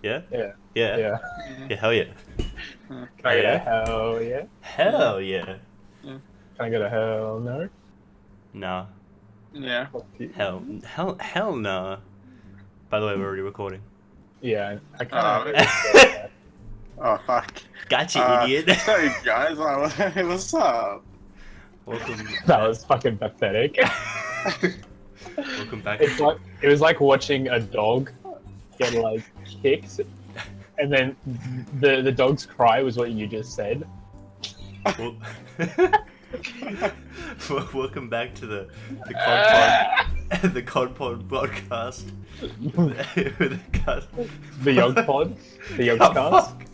Yeah? Yeah. Yeah. Yeah. Yeah, hell yeah. Can I get a hell yeah? Hell yeah. Can I get a hell no? Nah. Yeah. Hell nah. By the way, we're already recording. Yeah, I kind Oh. Oh, fuck. Gotcha, idiot. Hey, guys. What's up? Welcome. that was fucking pathetic. Welcome back. It was like watching a dog get like kicked, and then the dog's cry was what you just said. Well, welcome back to the Codpod, the Codpod podcast. The Yog Pod, the Yog's Oh, cast. fuck.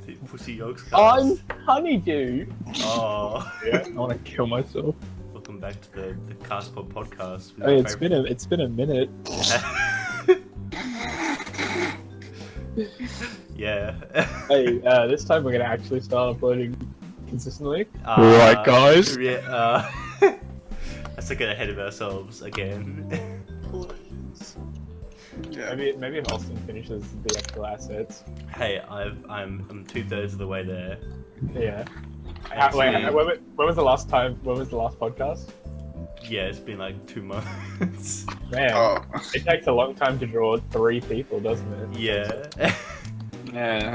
The Pussy Yog's cast. I'm Honeydew. Oh. Yeah, I want to kill myself. Welcome back to the Castpod podcast. Hey, it's been a minute. Yeah. Hey, this time we're gonna actually start uploading consistently. Right, guys? Yeah. Let's not get ahead of ourselves again. Yeah. Maybe if Austin finishes the actual assets. Hey, I'm 2/3 of the way there. Yeah. Actually- When was the last time? When was the last podcast? Yeah, it's been like 2 months. Man, Oh. it takes a long time to draw 3 people, doesn't it? Yeah. Yeah.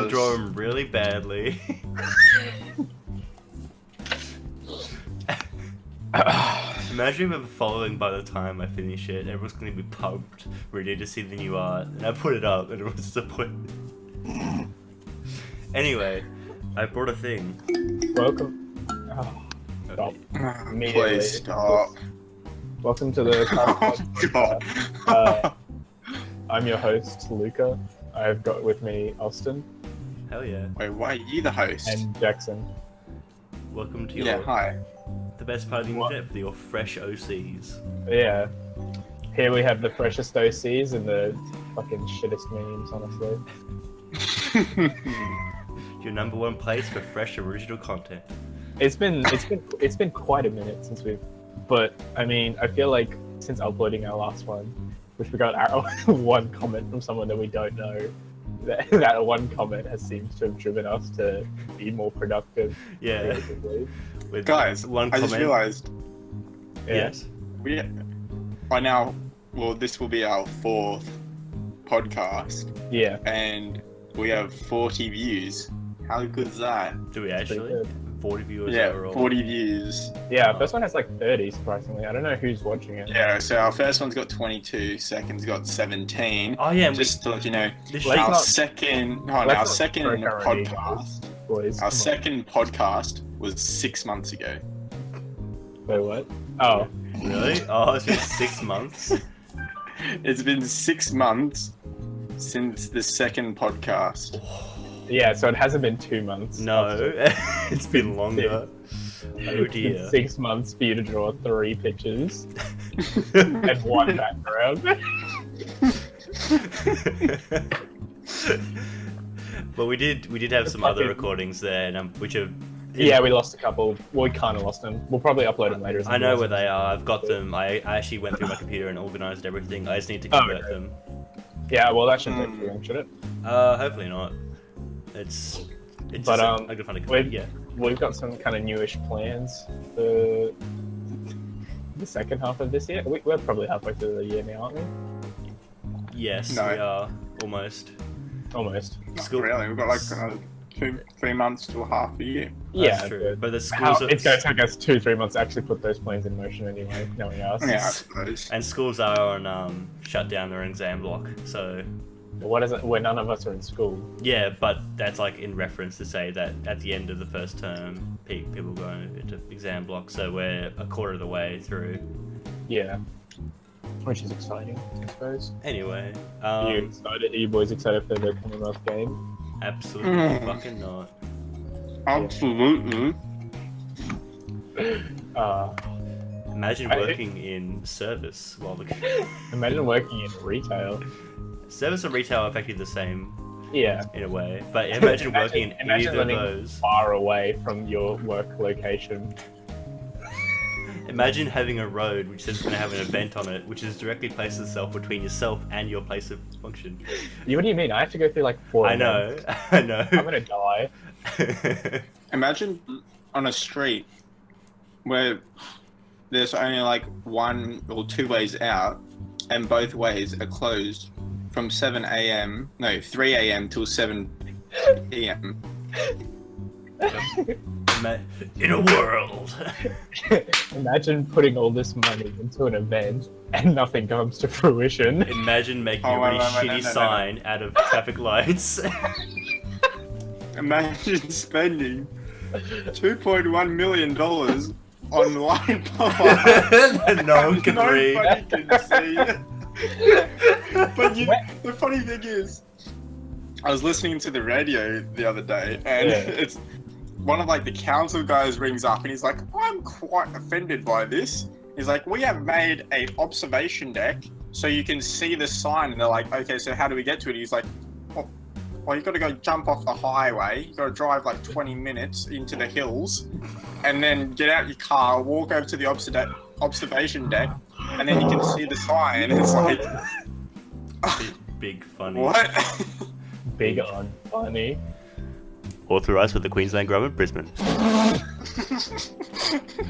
I draw them really badly. Imagine if I'm following by the time I finish it. Everyone's gonna be pumped, ready to see the new art, and I put it up, and everyone's disappointed. Anyway, I brought a thing. Welcome. Oh, stop. Immediately. Please stop. Welcome to the Oh, God. I'm your host, Luca. I've got with me Austin Hell yeah! Wait, why are you the host? and Jackson. Welcome to your Yeah, hi. the best part of the What? internet for your fresh OCs. Yeah. Here we have the freshest OCs and the fucking shittest memes, honestly. Your #1 place for fresh original content. It's been quite a minute since we've, but I mean, I feel like since uploading our last one, which we got our one comment from someone that we don't know, that one comment has seemed to have driven us to be more productive. Yeah. creatively. With Guys, one I comment. just realised Yeah. Yes. we by now. Well, this will be our 4th podcast, Yeah. and we have 40 views. How good is that? Do we pretty actually? good. 40 viewers Yeah, overall. 40 views. Yeah, first one has like 30, surprisingly. I don't know who's watching it. Yeah, so our first one's got 22, second's got 17. Oh yeah, Just to let you know, this Let's our not- second, let's our not second break our podcast, Boys. our come on. second podcast was 6 months ago. Wait, what? Oh. really? Oh, it's been 6 months. It's been 6 months since the second podcast. Yeah, so it hasn't been 2 months. No, it's been longer. Oh It's been dear. 6 months for you to draw 3 pictures and 1 background. But we did have some other recordings there, and, which are. Yeah, we lost a couple. Well, we kind of lost them. We'll probably upload them later. I know where they are. I've got them. I actually went through my computer and organized everything. I just need to convert okay. them. Yeah, well, that shouldn't take too long, should it? Hopefully not. It's But, just I could find a we've- yeah. We've got some kind of newish plans for the second half of this year. We're probably halfway through the year now, aren't we? Yes, No. we are almost. Almost. Not School- really, we've got like 2-3 months to a half a year. Yeah, true. But the How, schools it's going to take us 2-3 months to actually put those plans in motion anyway, knowing us. Yeah, I suppose. and schools are on shut down their exam block. So What is it? Where none of us are in school. yeah, but that's like in reference to say that at the end of the first term, people go into exam block. So we're a quarter of the way through. Yeah. Which is exciting, I suppose. Anyway, Are you excited? Are you boys excited for the Commonwealth game? absolutely fucking not. Absolutely. Imagine I- working in service while the Imagine working in retail. Service and retail are effectively the same Yeah. in a way, but imagine working in imagine either of living those. far away from your work location. Imagine having a road which says it's going to have an event on it, which is directly places itself between yourself and your place of function. What do you mean? I have to go through like 4 I know, events. I know. I'm gonna die. Imagine on a street where there's only like 1 or 2 ways out, and both ways are closed from 3 a.m. till 7 p.m. In a world. Imagine putting all this money into an event and nothing comes to fruition. Imagine making a wait, really wait, shitty no. sign out of traffic lights. Imagine spending $2.1 million on light bulbs. No one can read. Nobody can see. But the funny thing is, I was listening to the radio the other day, and it's one of like the council guys rings up, and he's like, "I'm quite offended by this." He's like, "We have made a observation deck so you can see the sign," and they're like, "Okay, so how do we get to it?" He's like, "Well, you got to go jump off the highway. You got to drive like 20 minutes into the hills, and then get out your car, walk over to the observation deck, and then you can see the sign." It's like, big funny. what? Big on funny. Authorised with the Queensland Government, Brisbane.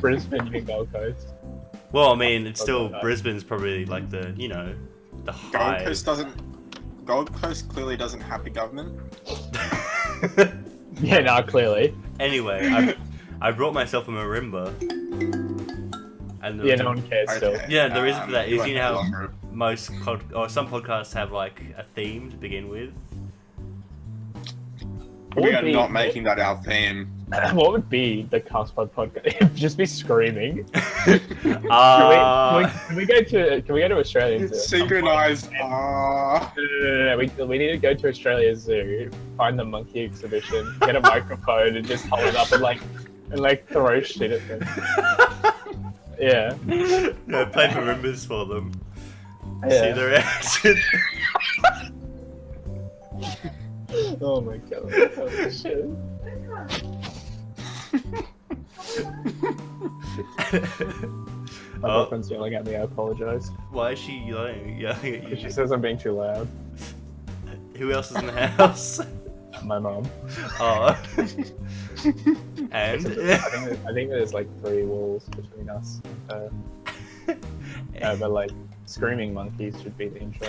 Brisbane, you mean Gold Coast? Well, I mean, it's still Okay. Brisbane's probably like the Gold high. Gold Coast clearly doesn't have a government. Yeah, no, clearly. Anyway, I brought myself a marimba. And Yeah, no one cares still. Yeah, the reason for that is, won't you know how longer. some podcasts have like a theme to begin with. We are not making that our theme. What would be the Castpod podcast? Just be screaming. Can we go to Australia Zoo? Synchronized. No. We need to go to Australia Zoo, find the monkey exhibition, get a microphone, and just hold it up and throw shit at them. Yeah. No, play marimbas for them. See Yeah. their reaction. Oh my god. Holy shit. My Oh, girlfriend's yelling at me. I apologize. why is she yelling at you? She says I'm being too loud. Who else is in the house? My mom. Oh. And? I think there's like 3 walls between us and her. But like, screaming monkeys should be the intro.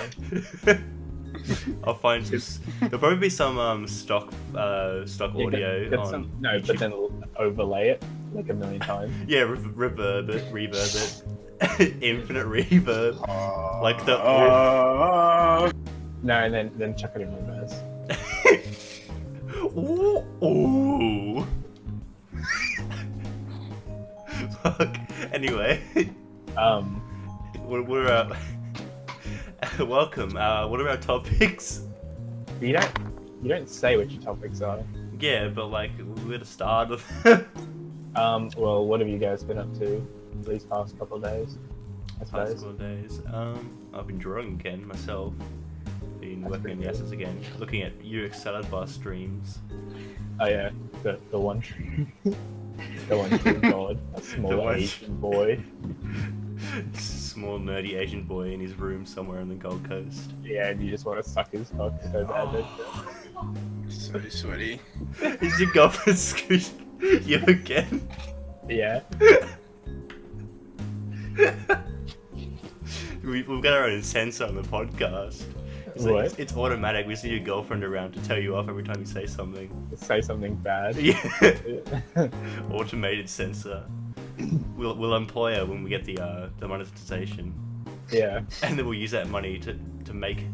I'll find some. There'll probably be some stock audio Get on some, no, YouTube. but then overlay it like 1,000,000 times. Yeah, reverb it, infinite reverb, like the. No, and then chuck it in reverse. Ooh, ooh. Fuck. Anyway, we're welcome. What are our topics? You don't say what your topics are. Yeah, but like we're to start with. Well, what have you guys been up to these past couple of days? I Past suppose. couple of days. I've been drawing again myself. Been That's working on the pretty assets again. Looking at Uricksaladbar streams. Oh yeah, the one true, the one true god, a small one- Asian boy. Small nerdy Asian boy in his room somewhere on the Gold Coast. Yeah, and you just want to suck his cock so bad. don't you? So sweaty. Is your girlfriend squishing you again? Yeah. We've got our own censor on the podcast. It's like, What? it's automatic. We see your girlfriend around to tell you off every time you say something. Say something bad. Yeah. Automated censor. We'll employ her when we get the monetization, Yeah. and then we'll use that money to make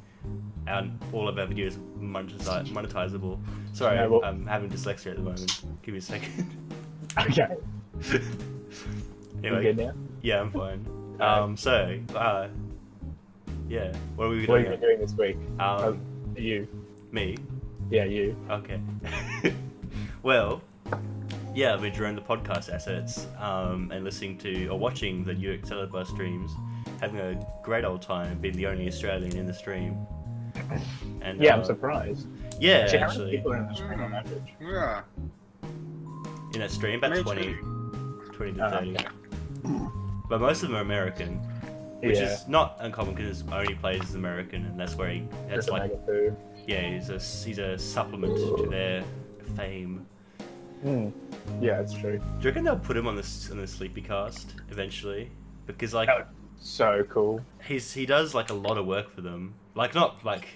all of our videos monetizable. Sorry, No, well- I'm having dyslexia at the moment. Give me a second. Okay. You Anyway, good now? yeah, I'm fine. Okay. Yeah, what are we What doing? have you been doing this week? You. Me? Yeah, you. Okay. Well, yeah, I've been drawing the podcast assets, and listening to or watching the Uricksaladbar streams, having a great old time, being the only Australian in the stream. And Yeah, I'm surprised. yeah, Actually, how many actually, people are in the stream on average? Yeah. in that stream, about Me 20 too. to 30. Okay. But most of them are American, which Yeah. is not uncommon because his only plays is American, and that's where that's Just a like, mega poo. yeah, he's a supplement to their fame. Yeah, it's true. Do you reckon they'll put him on the Sleepy cast eventually? Because like That would be so cool. he does like a lot of work for them, like not like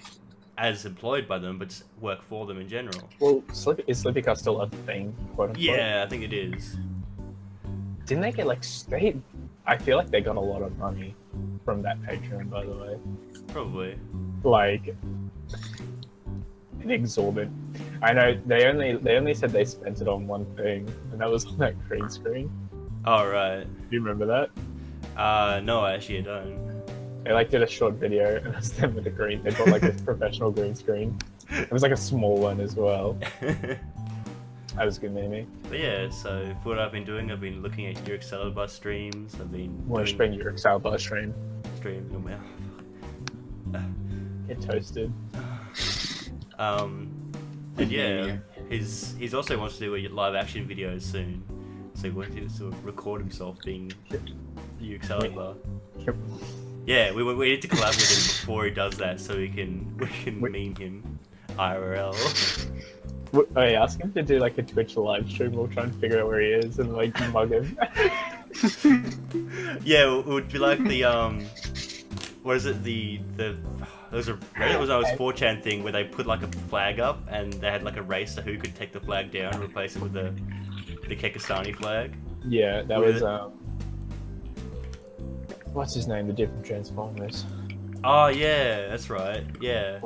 as employed by them, but just work for them in general. Well, is Sleepy Car still a thing, quote unquote? Yeah, I think it is. Didn't they get like I feel like they got a lot of money from that Patreon, by the way. Probably. Like an exorbitant. I know they only said they spent it on one thing, and that was on that green screen. Oh right. Do you remember that? No, actually I don't. They like did a short video, and it was them with a green. They got like a professional green screen. It was like a small one as well. That was good, Mimi. But yeah, so for what I've been doing, I've been looking at Uricksaladbar streams. I've been Want to doing spring your Uricksaladbar stream? streams on my Get toasted. And yeah, he's also wants to do a live action video soon. So he wants to sort of record himself being Uricksaladbar. Yeah, we need to collab with him before he does that, so we can meme him IRL. I ask him to do like a Twitch live stream. We'll try and figure out where he is and like mug him. Yeah, it would be like the what is it, there was a Reddit was 4chan thing where they put like a flag up and they had like a race to who could take the flag down and replace it with the Kekistani flag. Yeah, that With was what's his name? The different Transformers. Oh yeah, that's right. Yeah.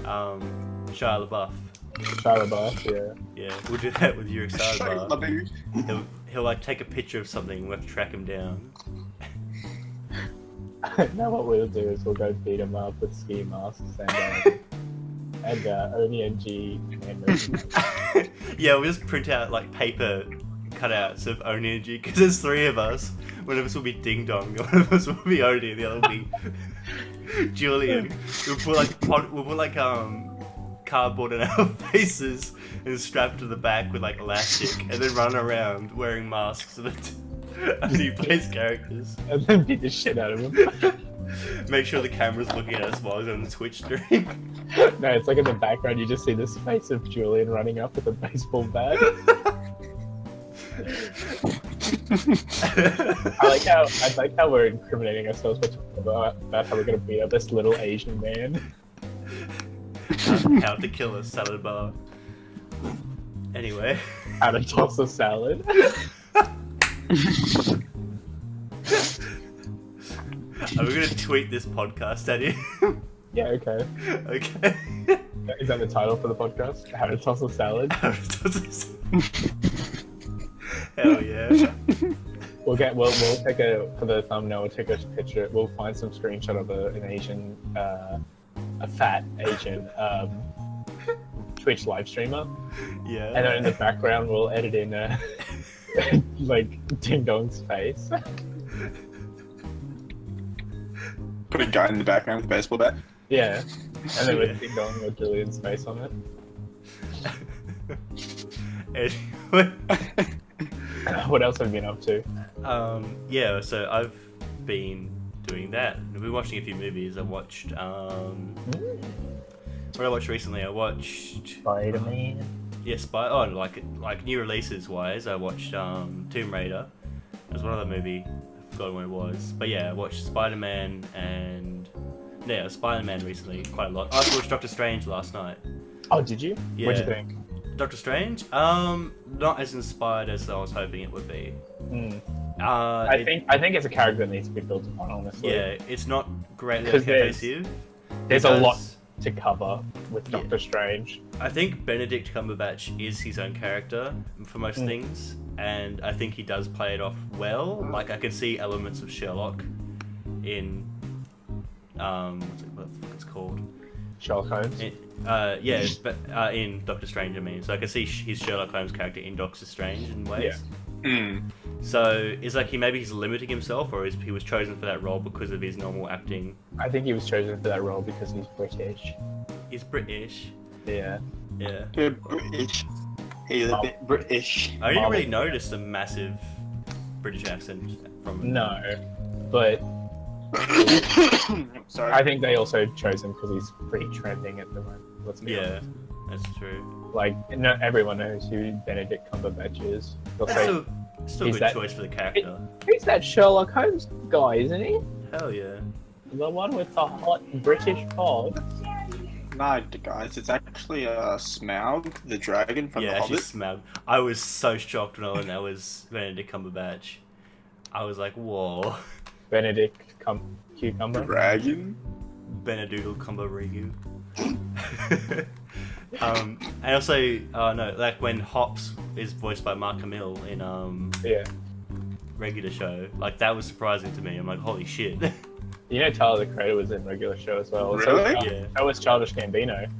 Shia LaBeouf. Shia LaBeouf, yeah. Yeah, we'll do that with Shia Uricksaladbar. LaBeouf. He'll like take a picture of something. We'll have to track him down. Now what we'll do is we'll go beat him up with ski masks and Oni and G and Yeah, we'll just print out like paper cutouts of Own Energy because there's 3 of us. One of us will be Ding Dong, one of us will be Oni, the other will be Julian. We'll put like cardboard in our faces and strap to the back with like elastic, and then run around wearing masks as he plays characters. and then beat the shit out of him. Make sure the camera's looking at us while he's on the Twitch stream. No, it's like in the background you just see this face of Julian running up with a baseball bat. I like how we're incriminating ourselves by talking about how we're gonna beat up this little Asian man. How to kill a salad bar. Anyway. How to toss a salad. Are we gonna tweet this podcast at you? Yeah, okay. Okay. Is that the title for the podcast? How to toss a salad? How to toss a salad. Hell yeah. We'll take for the thumbnail, we'll take a picture, we'll find some screenshot of an Asian, a fat Asian, Twitch live streamer. Yeah. And then in the background, we'll edit in, like, Ding Dong's face. Put a guy in the background with a baseball bat. Yeah. And then with Ding Dong or Julian's face on it. Anyway. What else have you been up to? Yeah, so I've been doing that. I've been watching a few movies. I watched, what did I watch recently? I watched... Spider-Man. Yeah, like new releases wise, I watched Tomb Raider. There's one other movie, I forgot what it was. But yeah, I watched Spider-Man and... Yeah, Spider-Man recently, quite a lot. I also watched Doctor Strange last night. Oh, did you? Yeah. What'd you think? Doctor Strange? Not as inspired as I was hoping it would be. I think it's a character that needs to be built upon, honestly. Yeah, it's not greatly Because cohesive. There's a lot to cover with Doctor Strange. I think Benedict Cumberbatch is his own character for most things, and I think he does play it off well. Like, I can see elements of Sherlock in... what's it's called? Sherlock Holmes? In Doctor Strange, I mean. So I can see his Sherlock Holmes character in Doctor Strange in ways. Mm. So is like he's limiting himself, or he was chosen for that role because of his normal acting? I think he was chosen for that role because he's British. He's British. Yeah. Yeah. You're British. He's a bit British. I didn't really notice a massive British accent from him. No, but Sorry. I think they also chose him because he's pretty trending at the moment. Let's be Yeah, honest. that's true. Like, no, everyone knows who Benedict Cumberbatch is. They'll That's say, still a Is good that- choice for the character. he's that Sherlock Holmes guy, isn't he? Hell yeah. The one with the hot British pod. No, guys, it's actually Smaug, the dragon from Yeah, The actually Hobbit. smelled. I was so shocked when I learned that was Benedict Cumberbatch. I was like, whoa. Benedict Cucumber. Dragon? Benedoodle Cumberrigu. And also, no, like when Hops is voiced by Mark Hamill in Yeah. regular show, like that was surprising to me. I'm like, holy shit. You know Tyler the Creator was in regular show as well. Really? Yeah. So was Childish Gambino.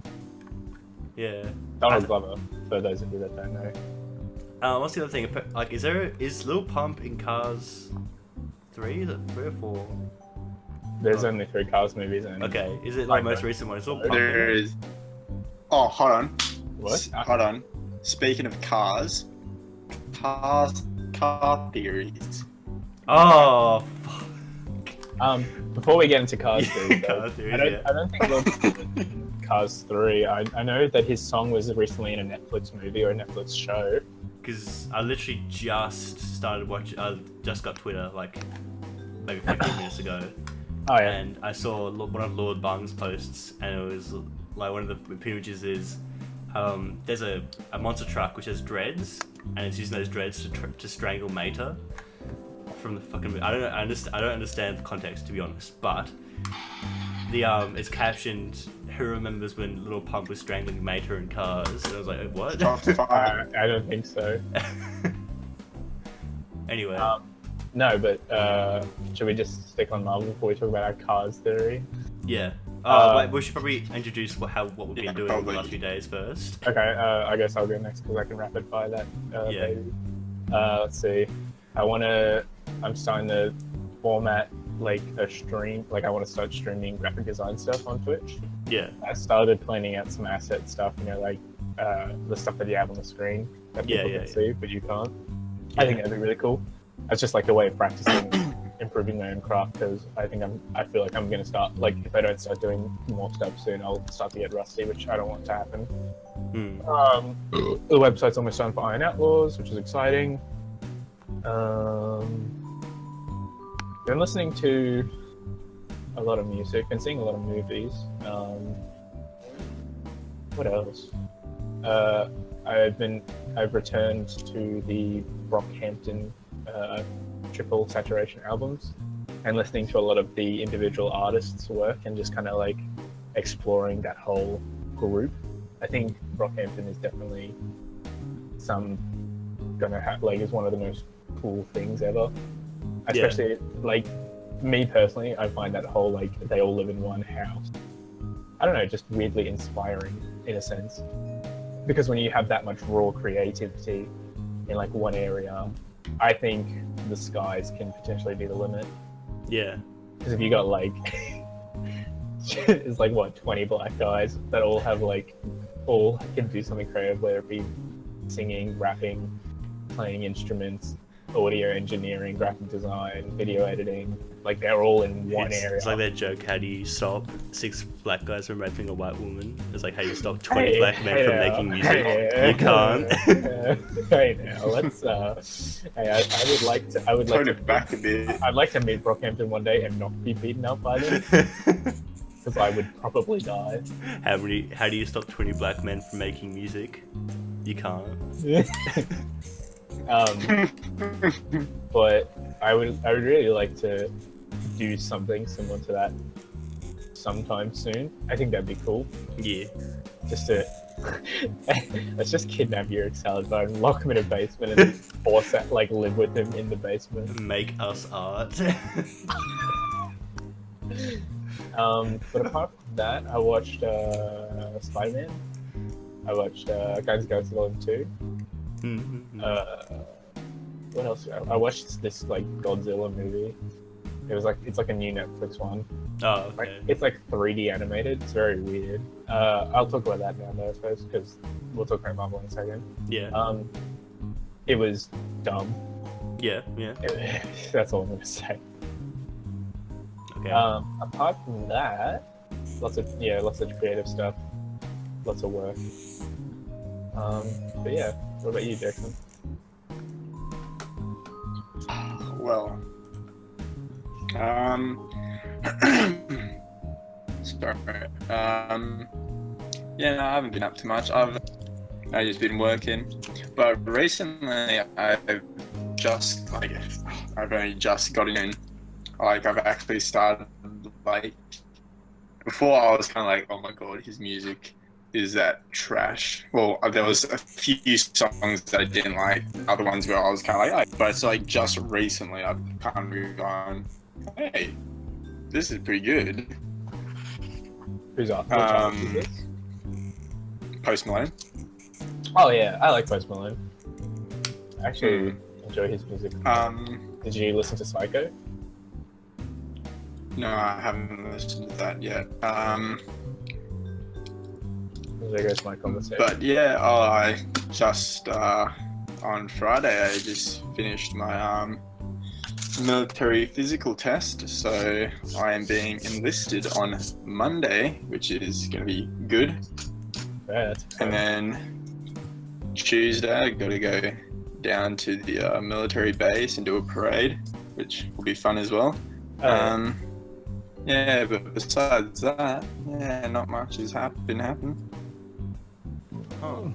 Yeah. Donald Glover, for those of you that don't know. What's the other thing? Like, is Lil Pump in Cars 3? Is it 3 or 4? There's only 3 Cars movies and Okay, is it like the most Okay. recent one? It's all Pump. There in it. is. Oh, hold on. What? Hold on. Speaking of cars, car theories. Oh, Before we get into Cars Yeah, 3, though, Cars 3, I don't, yeah. I don't think we'll Cars 3. I know that his song was recently in a Netflix movie or a Netflix show. because I literally just started watching. I just got Twitter like maybe 15 minutes ago, Oh yeah. and I saw one of Lord Bung's posts, and it was like one of the images is there's a monster truck which has dreads, and it's using those dreads to strangle Mater from the fucking. I don't understand the context, to be honest, but the it's captioned, "Who remembers when Little Pump was strangling Mater in Cars?" And I was like, what? Top 5. I don't think so. Anyway, No, but should we just stick on Marvel before we talk about our Cars theory? yeah. Wait, we should probably introduce what we've been Yeah, doing probably. the last few days first. Okay, I guess I'll go next because I can rapid fire that. Yeah. Baby. Let's see. I'm starting to format like a stream. Like I want to start streaming graphic design stuff on Twitch. Yeah. I started planning out some asset stuff. You know, like the stuff that you have on the screen that people Yeah, can yeah. see, but you can't. I think that'd be really cool. That's just like a way of practicing, improving my own craft. Because I feel like I'm gonna start. Like if I don't start doing more stuff soon, I'll start to get rusty, which I don't want to happen. Hmm. The website's almost done for Iron Outlaws, which is exciting. Been listening to a lot of music, been seeing a lot of movies. What else? I've returned to the Brockhampton triple saturation albums and listening to a lot of the individual artists' work and just kind of like exploring that whole group. I think Brockhampton is definitely is one of the most cool things ever. Especially like me personally, I find that whole like they all live in one house. I don't know, just weirdly inspiring in a sense. Because when you have that much raw creativity in like one area, I think the skies can potentially be the limit. Yeah. Because if you got like it's like what 20 black guys that all can do something creative, whether it be singing, rapping, playing instruments, audio engineering, graphic design, video editing, like they're all in one area. It's like that joke, how do you stop 6 black guys from raping a white woman? It's like how you stop 20 black men from making music. You can't. Hey now, let's I would like Turn to it back a bit. I'd like to meet Brockhampton one day and not be beaten up by them, because I would probably die. How do you stop 20 black men from making music? You can't. But I would really like to do something similar to that sometime soon. I think that'd be cool. Yeah. Just to let's just kidnap Uricksaladbar and lock him in a basement and force that live with him in the basement. Make us art. But apart from that, I watched Spider-Man. I watched Guardians of the Galaxy Volume 2. Mhm. What else? I watched this like Godzilla movie. It's like a new Netflix one. Oh, Like, okay. it's like 3D animated. It's very weird. I'll talk about that now, though, I suppose, because we'll talk about Marvel in a second. Yeah. It was dumb. Yeah. That's all I'm gonna say. Okay. Apart from that, lots of creative stuff, lots of work. But yeah, what about you, Jackson? Well, sorry. Yeah, no, I haven't been up to much. I've just been working, but recently I've only just gotten in. Like, I've actually started, like, before I was kind of like, oh my god, his music is that trash. Well, there was a few songs that I didn't like, other ones where I was kind of like, oh. But it's like just recently I've kind of gone, hey, this is pretty good. Who's up? Which artist is this? Post Malone. Oh yeah, I like Post Malone. I actually enjoy his music. Did you listen to Psycho? No, I haven't listened to that yet. There goes my conversation. But yeah, I just on Friday I just finished my military physical test, so I am being enlisted on Monday, which is going to be good. Yeah, that's And then Tuesday I got to go down to the military base and do a parade, which will be fun as well. Yeah, but besides that, yeah, not much has been happening. Oh.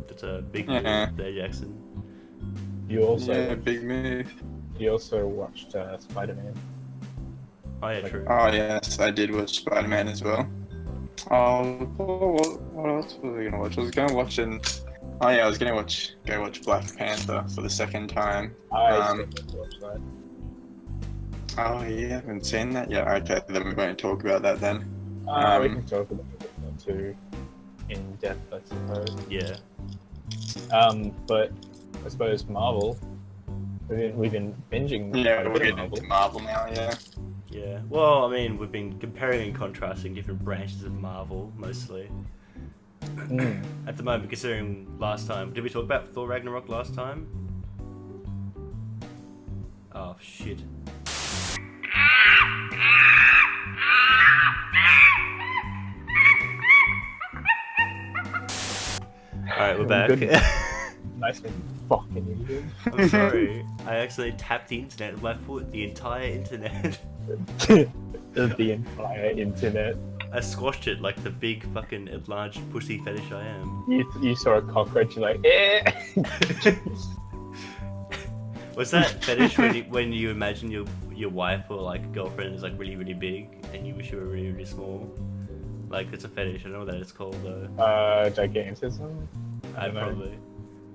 That's a big Yeah. move there, Jackson. You also Yeah, big move. watched Spider-Man. Oh yeah, true. Oh yes, I did watch Spider-Man as well. Oh, what else was I gonna watch? I was gonna watch I was gonna go watch Black Panther for the second time. I still need to watch that. Oh, you haven't seen that yet? Okay, then we won't talk about that then. We can talk about it not too in depth, I suppose. Yeah. But I suppose Marvel. We've been binging. Yeah, quite a we're bit of getting into Marvel now, yeah. Yeah. Well, I mean, we've been comparing and contrasting different branches of Marvel, mostly. At the moment, considering last time... Did we talk about Thor Ragnarok last time? Oh, shit. Alright, we're back. Nice and fucking idiot. I'm sorry. I actually tapped the internet with my foot, the entire internet. The entire internet. I squashed it like the big fucking enlarged pussy fetish I am. You saw a cockroach, you're like, eh. Was that fetish when you imagine your wife or like girlfriend is like really really big and you wish you were really really small? Like, it's a fetish. I don't know what that is called though. Gigantism. I don't know. probably.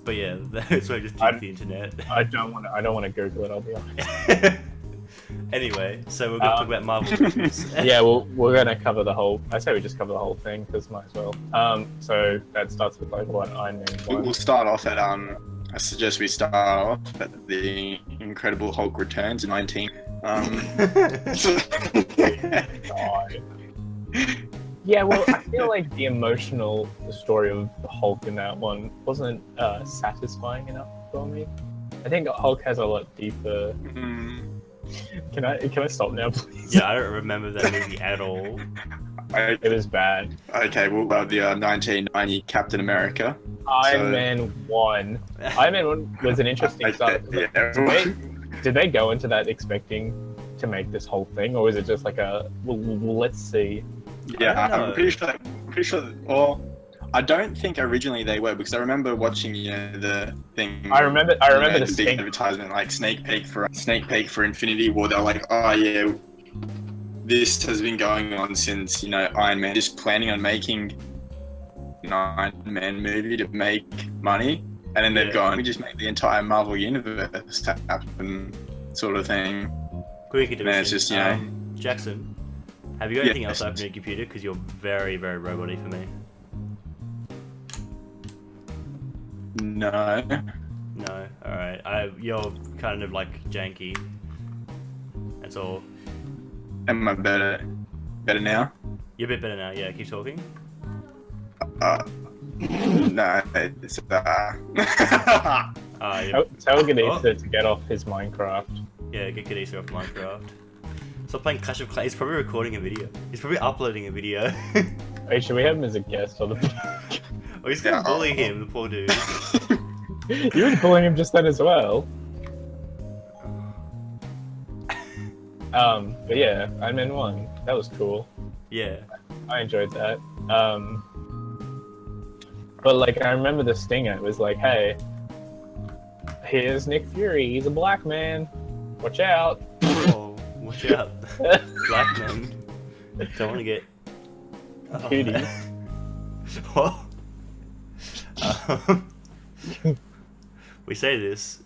But yeah, that's why I just did the internet. I don't want to Google it. I'll be honest. Anyway, so we're gonna talk about Marvel movies. Yeah, we're gonna cover the whole. I say we just cover the whole thing because might as well. So that starts with like what Iron Man 1. We'll start off at I suggest we start off at the Incredible Hulk returns in 19. God. Yeah, well, I feel like the emotional story of the Hulk in that one wasn't satisfying enough for me. I think Hulk has a lot deeper. Can I stop now, please? Yeah, I don't remember that movie at all. It was bad. Okay, we'll have the 1990 Captain America. Iron Man 1. Iron Man 1 was an interesting start. Did they go into that expecting to make this whole thing, or was it just like a let's see? Yeah, I'm pretty sure. Well, I don't think originally they were, because I remember watching the thing. I remember the big stink. advertisement, like sneak peek for Infinity War. They're like, oh yeah, this has been going on since Iron Man, just planning on making an Iron Man movie to make money, and then they've gone, we just make the entire Marvel universe happen, sort of thing. Quick And then it's just Jackson, have you got anything else open on your computer? Because you're very very robot-y for me. No. No. All right. you're kind of like janky. That's all. Am I better now? You're a bit better now. Yeah, keep talking. No, it's Yeah. Tell Ganesa to get off his Minecraft. Yeah, get Ganesa off Minecraft. Stop playing Clash of Clans. He's probably recording a video. He's probably uploading a video. Wait, should we have him as a guest on the? Oh, he's gonna bully him, the poor dude. You were bullying him just then as well. But yeah, I'm in one. That was cool. Yeah. I enjoyed that. But like, I remember the stinger. It was like, hey, here's Nick Fury. He's a black man. Watch out. Oh, watch out. Black men. Don't want to get... Cuties. What? We say this,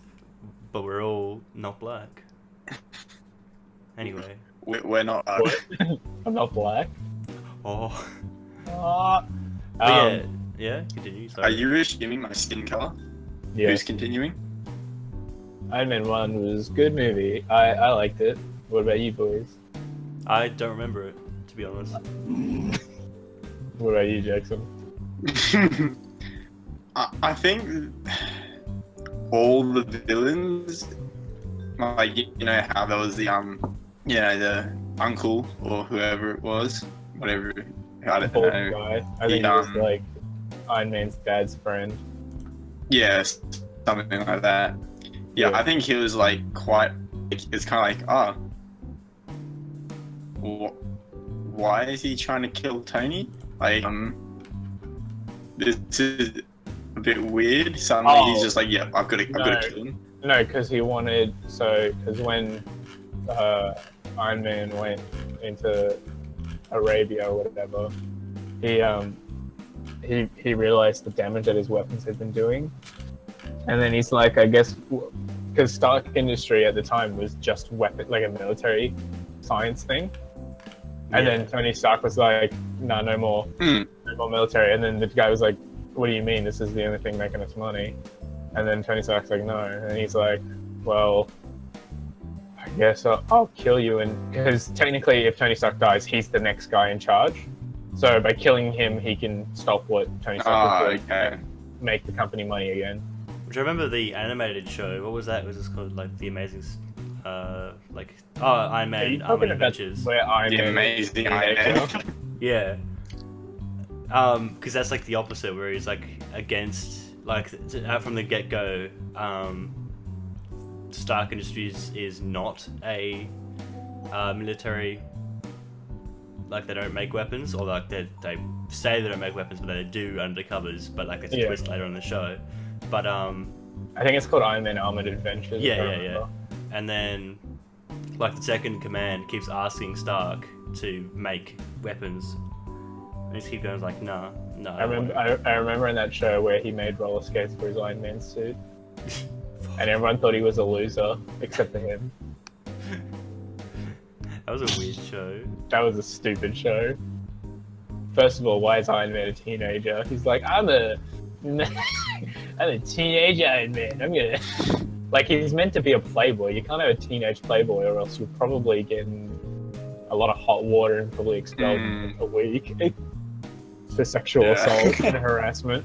but we're all not black. Anyway. We're not. I'm not black. Oh. But Yeah, continue. Sorry. Are you assuming my skin color? Yeah. Who's continuing? Iron Man 1 was a good movie. I liked it. What about you boys? I don't remember it, to be honest. What about you, Jackson? I think all the villains, like, you know how there was the the uncle or whoever it was, whatever, I don't Bald know. guy. I think he was like Iron Man's dad's friend. Yes, something like that. Yeah, I think he was like quite. It's kind of like, why is he trying to kill Tony? Like, this is a bit weird. Suddenly he's just like, yeah, I've got to kill him. No, because he wanted because when Iron Man went into Arabia or whatever, he realized the damage that his weapons had been doing, and then he's like, I guess, because Stark Industry at the time was just like a military science thing, and then Tony Stark was like, no more military, and then the guy was like, what do you mean? This is the only thing making us money. And then Tony Stark's like, no. And he's like, well, I guess I'll kill you. And because technically, if Tony Stark dies, he's the next guy in charge. So by killing him, he can stop what Tony Stark was doing and make the company money again. Which I remember the animated show. What was that? Was this called like the Amazing, Iron Man Armored Adventures? Where Iron Man Amazing Iron Man. Yeah. Because that's like the opposite, where he's like against. Like from the get-go, Stark Industries is not a military. Like they don't make weapons, or like they say they don't make weapons, but they do undercovers. But like it's a twist later on the show. But I think it's called Iron Man Armored Adventures. Yeah. And then like the second in command keeps asking Stark to make weapons, and he keeps going like, nah. No, I remember in that show where he made roller skates for his Iron Man suit, and everyone thought he was a loser except for him. That was a weird show. That was a stupid show. First of all, why is Iron Man a teenager? He's like, I'm a teenage Iron Man. I'm gonna like he's meant to be a playboy. You can't have a teenage playboy, or else you'll probably get in a lot of hot water and probably expelled in a week. For sexual assault and harassment.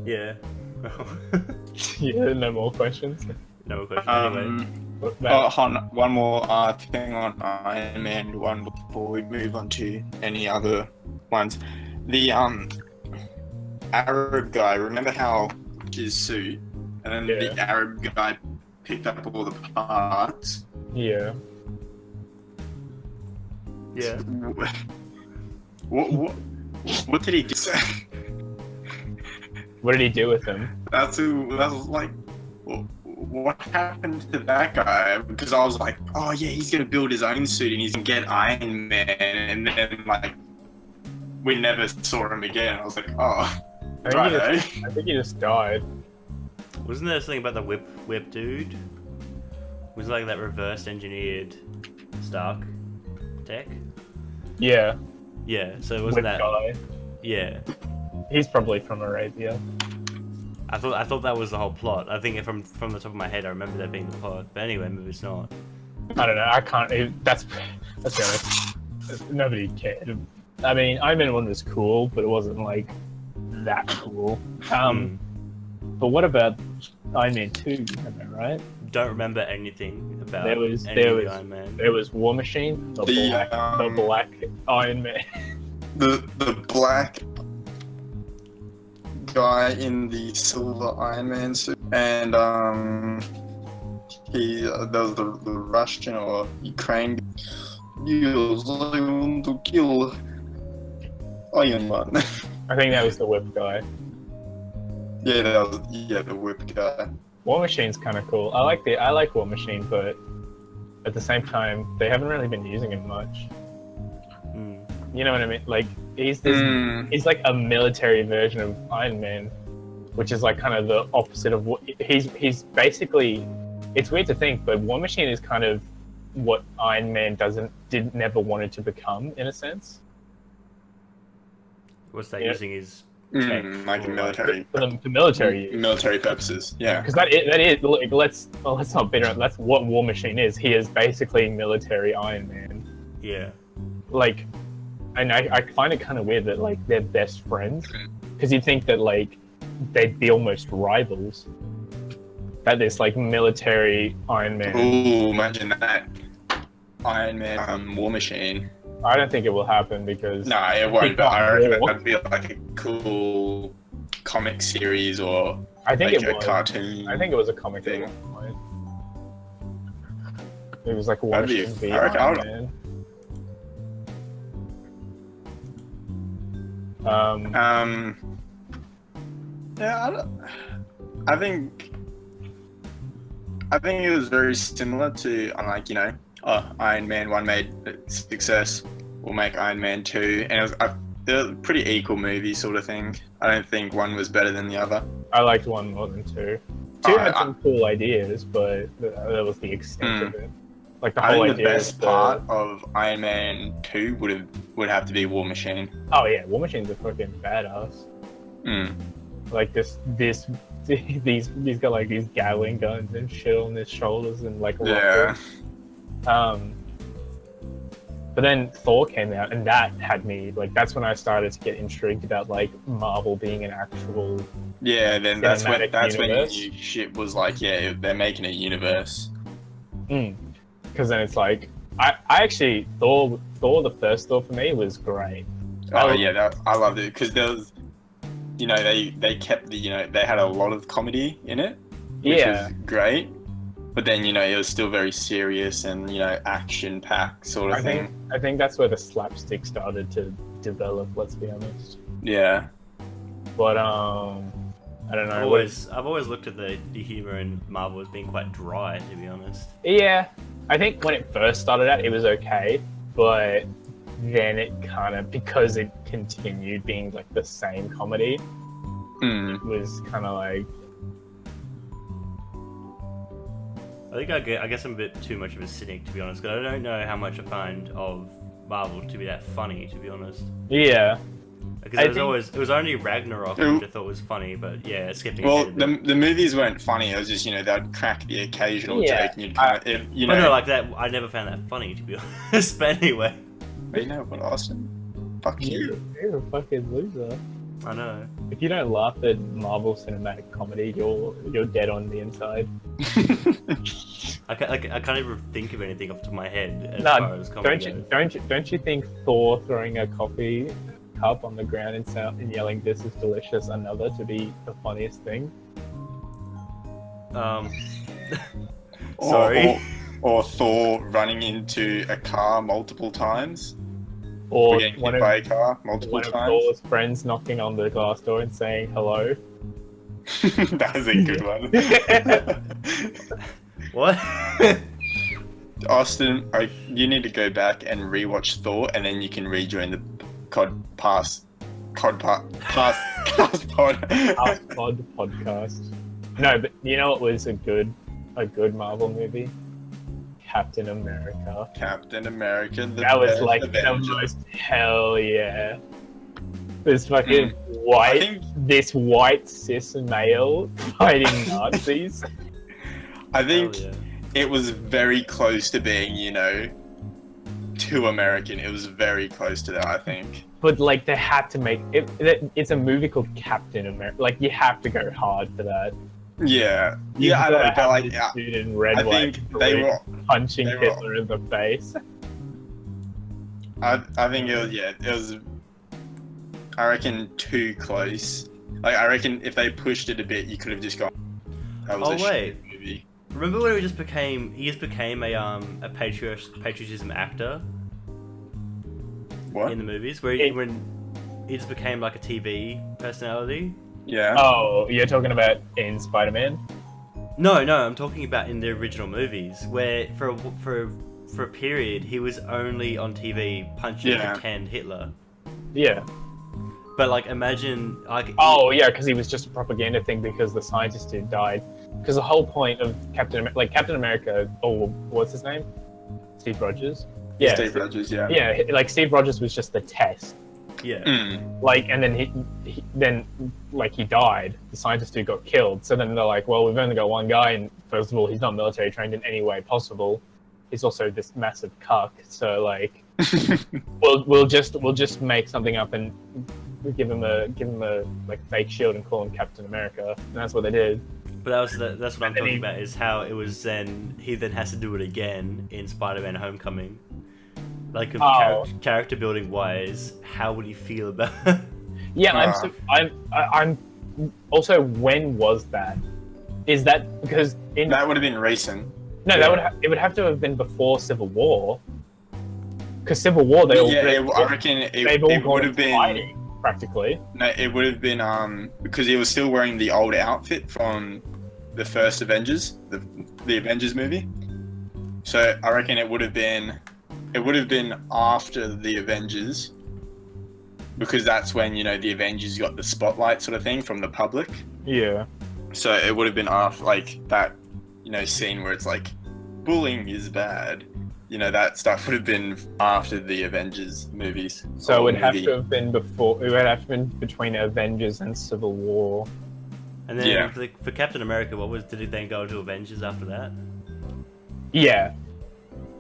Yeah. Yeah, no more questions. No more questions. Anyway. One more thing on Iron Man 1 before we move on to any other ones. The Arab guy, remember how his suit, and then the Arab guy picked up all the parts? Yeah. Yeah. What did he do? What did he do with him? That was like, what happened to that guy? Because I was like, oh yeah, he's gonna build his own suit and he's gonna get Iron Man, and then like, we never saw him again. I was like, oh, I think he just died. Wasn't there something about the whip dude? Was it like that reverse engineered Stark tech? Yeah. Yeah, so wasn't that guy? Yeah. He's probably from Arabia. I thought that was the whole plot. I think from the top of my head, I remember that being the plot. But anyway, maybe it's not. I don't know. I can't. That's the honest. Nobody cared. I mean, Iron Man 1 was cool, but it wasn't like that cool. But what about Iron Man 2? Am I right? Don't remember anything about There was Iron Man. There was War Machine, the black Iron Man. The black guy in the silver Iron Man suit, and there was the Russian or Ukraine. Yes, I want to kill Iron Man. I think that was the whip guy. The whip guy. War Machine's kind of cool. I like War Machine, but at the same time, they haven't really been using him much. You know what I mean? Like he's like a military version of Iron Man, which is like kind of the opposite of what he's basically. It's weird to think, but War Machine is kind of what Iron Man never wanted to become in a sense. What's that using his tech like military for military use. Military purposes, yeah. Because that is like, let's not beat around. That's what War Machine is. He is basically military Iron Man. Yeah. Like, and I find it kind of weird that like they're best friends, because you'd think that like they'd be almost rivals. That this like military Iron Man. Ooh, imagine that. Iron Man War Machine. I don't think it will happen because... No, it won't, but I reckon that'd be like a cool comic series or I think like it a was. cartoon. I think it was a comic thing. It was like a War Machine v Iron Man. Yeah, I think it was very similar to, like, you know, Iron Man 1 made success, we'll make Iron Man 2, and it was a pretty equal movie sort of thing. I don't think one was better than the other. I liked 1 more than 2. 2 had some cool ideas, but that was the extent of it. Like the whole idea. The best part of Iron Man 2 would have to be War Machine. Oh yeah, War Machine's a fucking badass. Like he's got like these Gatling guns and shit on his shoulders and like rockets. But then Thor came out, and that had me like. That's when I started to get intrigued about like Marvel being an actual. Yeah, then that's when universe. you shit was like, yeah, they're making a universe. Because then it's like, I actually Thor the first Thor for me was great. I loved it because there was, you know, they kept the, you know, they had a lot of comedy in it, which was great. But then, you know, it was still very serious and, you know, action-packed sort of thing. I think that's where the slapstick started to develop, let's be honest. Yeah. But, I don't know. I've always looked at the humor in Marvel as being quite dry, to be honest. Yeah. I think when it first started out, it was okay. But then it kind of, because it continued being, like, the same comedy, it was kind of like... I guess I'm a bit too much of a cynic, to be honest, because I don't know how much I find of Marvel to be that funny, to be honest. Yeah. Because it was only Ragnarok which I thought was funny, but yeah, skipping ahead. Well, the movies weren't funny, it was just, you know, they'd crack the occasional joke and you'd kind of, you know... But no, like that, I never found that funny, to be honest, but anyway. But you know what, Austin? Fuck you. You're a fucking loser. I know. If you don't laugh at Marvel cinematic comedy, you're dead on the inside. I can't even think of anything off the top of my head as far as comedy goes. Don't you think Thor throwing a coffee cup on the ground and yelling "This is delicious" another to be the funniest thing? Sorry. Or Thor running into a car multiple times. Or getting hit by a car multiple times. One of Thor's friends knocking on the glass door and saying hello. That was a good one. What? Austin, you need to go back and rewatch Thor, and then you can rejoin the Castpod podcast. No, but you know what was a good Marvel movie? Captain America. Captain America. That was like the most hell yeah. This fucking this white cis male fighting Nazis. I think Hell yeah. it was very close to being, too American. It was very close to that, I think. But like they had to make it. It's a movie called Captain America. Like you have to go hard for that. Yeah, You I know, gotta but have like, this dude in red, I white, think they green were. punching they were- Hitler in the face. I think it was. Yeah, it was. I reckon too close. Like I reckon if they pushed it a bit, you could have just gone. That was Oh, a wait. shit movie. Remember when he just became a patriotism actor What? in the movies, when he just became like a TV personality? Yeah. Oh, you're talking about in Spider-Man? No, I'm talking about in the original movies, where for a period he was only on TV punching Yeah. pretend Hitler. Yeah. But like, imagine like. Oh yeah, because he was just a propaganda thing because the scientist dude died. Because the whole point of Captain America, or what's his name? Steve Rogers. Yeah. Steve Rogers. Yeah. Yeah, like Steve Rogers was just the test. Yeah. Mm. Like, and then he died. The scientist dude got killed. So then they're like, well, we've only got one guy, and first of all, he's not military trained in any way possible. He's also this massive cuck. So like, we'll just make something up and give him a like fake shield and call him Captain America. And that's what they did. But that's what I'm talking about, is how it was he then has to do it again in Spider-Man Homecoming. Like, character building wise, how would you feel about it? Yeah, I'm also, when was that? Is that because that would have been recent. No, it would have to have been before Civil War. Because Civil War, I reckon it would have been fighting, practically. No, it would have been because he was still wearing the old outfit from the first Avengers, the Avengers movie. So I reckon it would have been after the Avengers, because that's when the Avengers got the spotlight sort of thing from the public. Yeah. So it would have been after like that, scene where it's like bullying is bad. That stuff would have been after the Avengers movies. So it would have to have been before. It would have to have been between Avengers and Civil War. And then for Captain America, did it then go to Avengers after that? Yeah.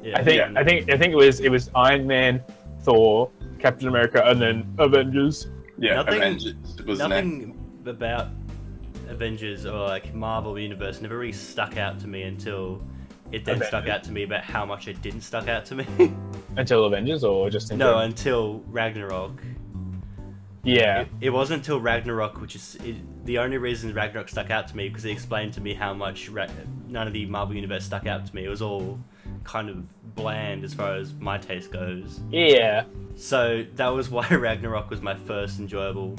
Yeah. I think it was Iron Man, Thor, Captain America, and then Avengers. Yeah, Avengers was nothing about Avengers or like Marvel Universe never really stuck out to me until it then stuck out to me about how much it didn't stuck out to me. Until Avengers, or just until Ragnarok. Yeah. It wasn't until Ragnarok, which is the only reason Ragnarok stuck out to me, because it explained to me how much none of the Marvel Universe stuck out to me. It was all kind of bland as far as my taste goes. Yeah. So that was why Ragnarok was my first enjoyable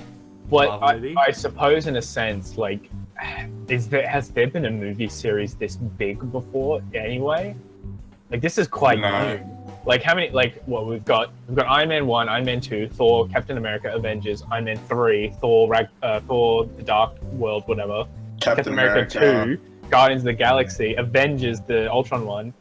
Marvel movie. I suppose in a sense, like, has there been a movie series this big before anyway? Like, this is quite new. Like, how many, like, well, we've got Iron Man 1, Iron Man 2, Thor, Captain America, Avengers, Iron Man 3, Thor, The Dark World, whatever. Captain America 2, Guardians of the Galaxy, Avengers, the Ultron one,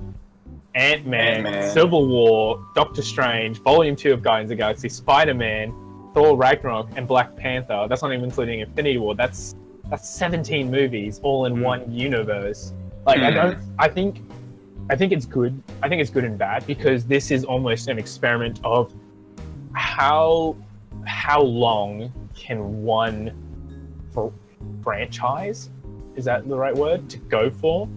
Ant-Man, Civil War, Doctor Strange, Volume 2 of Guardians of the Galaxy, Spider-Man, Thor Ragnarok, and Black Panther. That's not even including Infinity War. That's 17 movies all in one universe. Like, I think it's good. I think it's good and bad, because this is almost an experiment of how long can one franchise, is that the right word, to go for?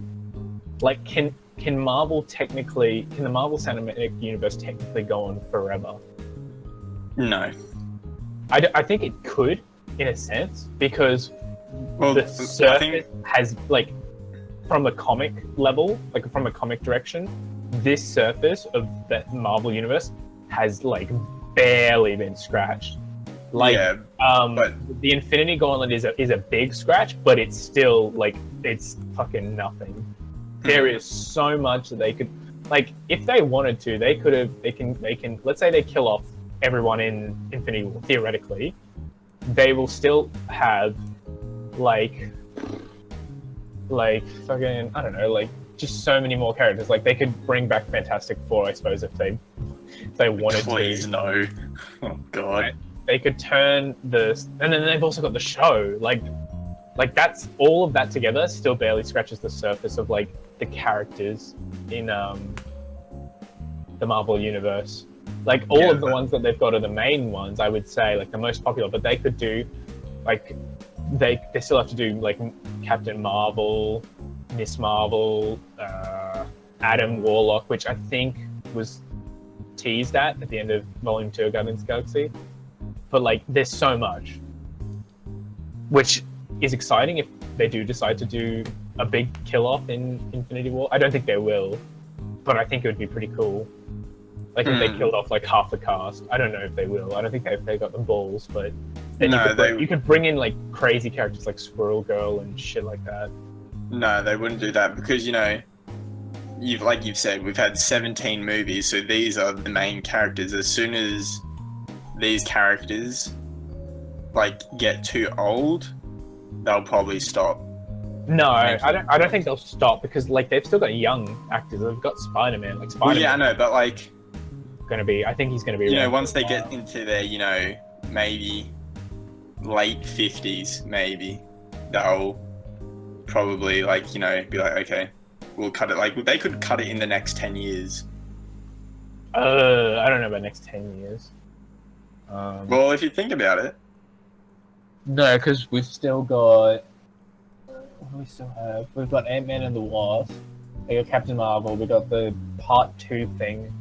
Like, can the Marvel Cinematic Universe technically go on forever? No. I think it could, in a sense, because the surface has, like, from the comic level, like from a comic direction, this surface of the Marvel Universe has, like, barely been scratched. Like, but the Infinity Gauntlet is a big scratch, but it's still, like, it's fucking nothing. There is so much that they could, like, if they wanted to, they can, let's say they kill off everyone in Infinity War, theoretically, they will still have, like fucking, I don't know, like, just so many more characters. Like, they could bring back Fantastic Four, I suppose, if they wanted to. Please, no. Oh, God. they could turn and then they've also got the show. Like that's all of that together still barely scratches the surface of like the characters in the Marvel universe. Like all of the ones that they've got are the main ones, I would say, like the most popular. But they could do, like, they still have to do like Captain Marvel, Miss Marvel, Adam Warlock, which I think was teased at the end of Volume 2 of Guardians of the Galaxy. But like, there's so much, which is exciting if they do decide to do a big kill-off in Infinity War. I don't think they will, but I think it would be pretty cool. Like if they killed off like half the cast. I don't know if they will. I don't think they got the balls, but then you could bring in like crazy characters like Squirrel Girl and shit like that. No, they wouldn't do that because, you know, you've said, we've had 17 movies, so these are the main characters. As soon as these characters like get too old, they'll probably stop. No, I don't think they'll stop because like they've still got young actors. They've got Spider-Man, like Spider-Man. Well, yeah, I know, but like, I think he's gonna be. You know, once they get into their, you know, maybe late 50s, maybe they'll probably like, you know, be like, okay, we'll cut it. Like they could cut it in the next 10 years. I don't know about next 10 years. Well, if you think about it. No, because we've still got. What do we still have? We've got Ant-Man and the Wasp. We got Captain Marvel. We got the Part 2 thing.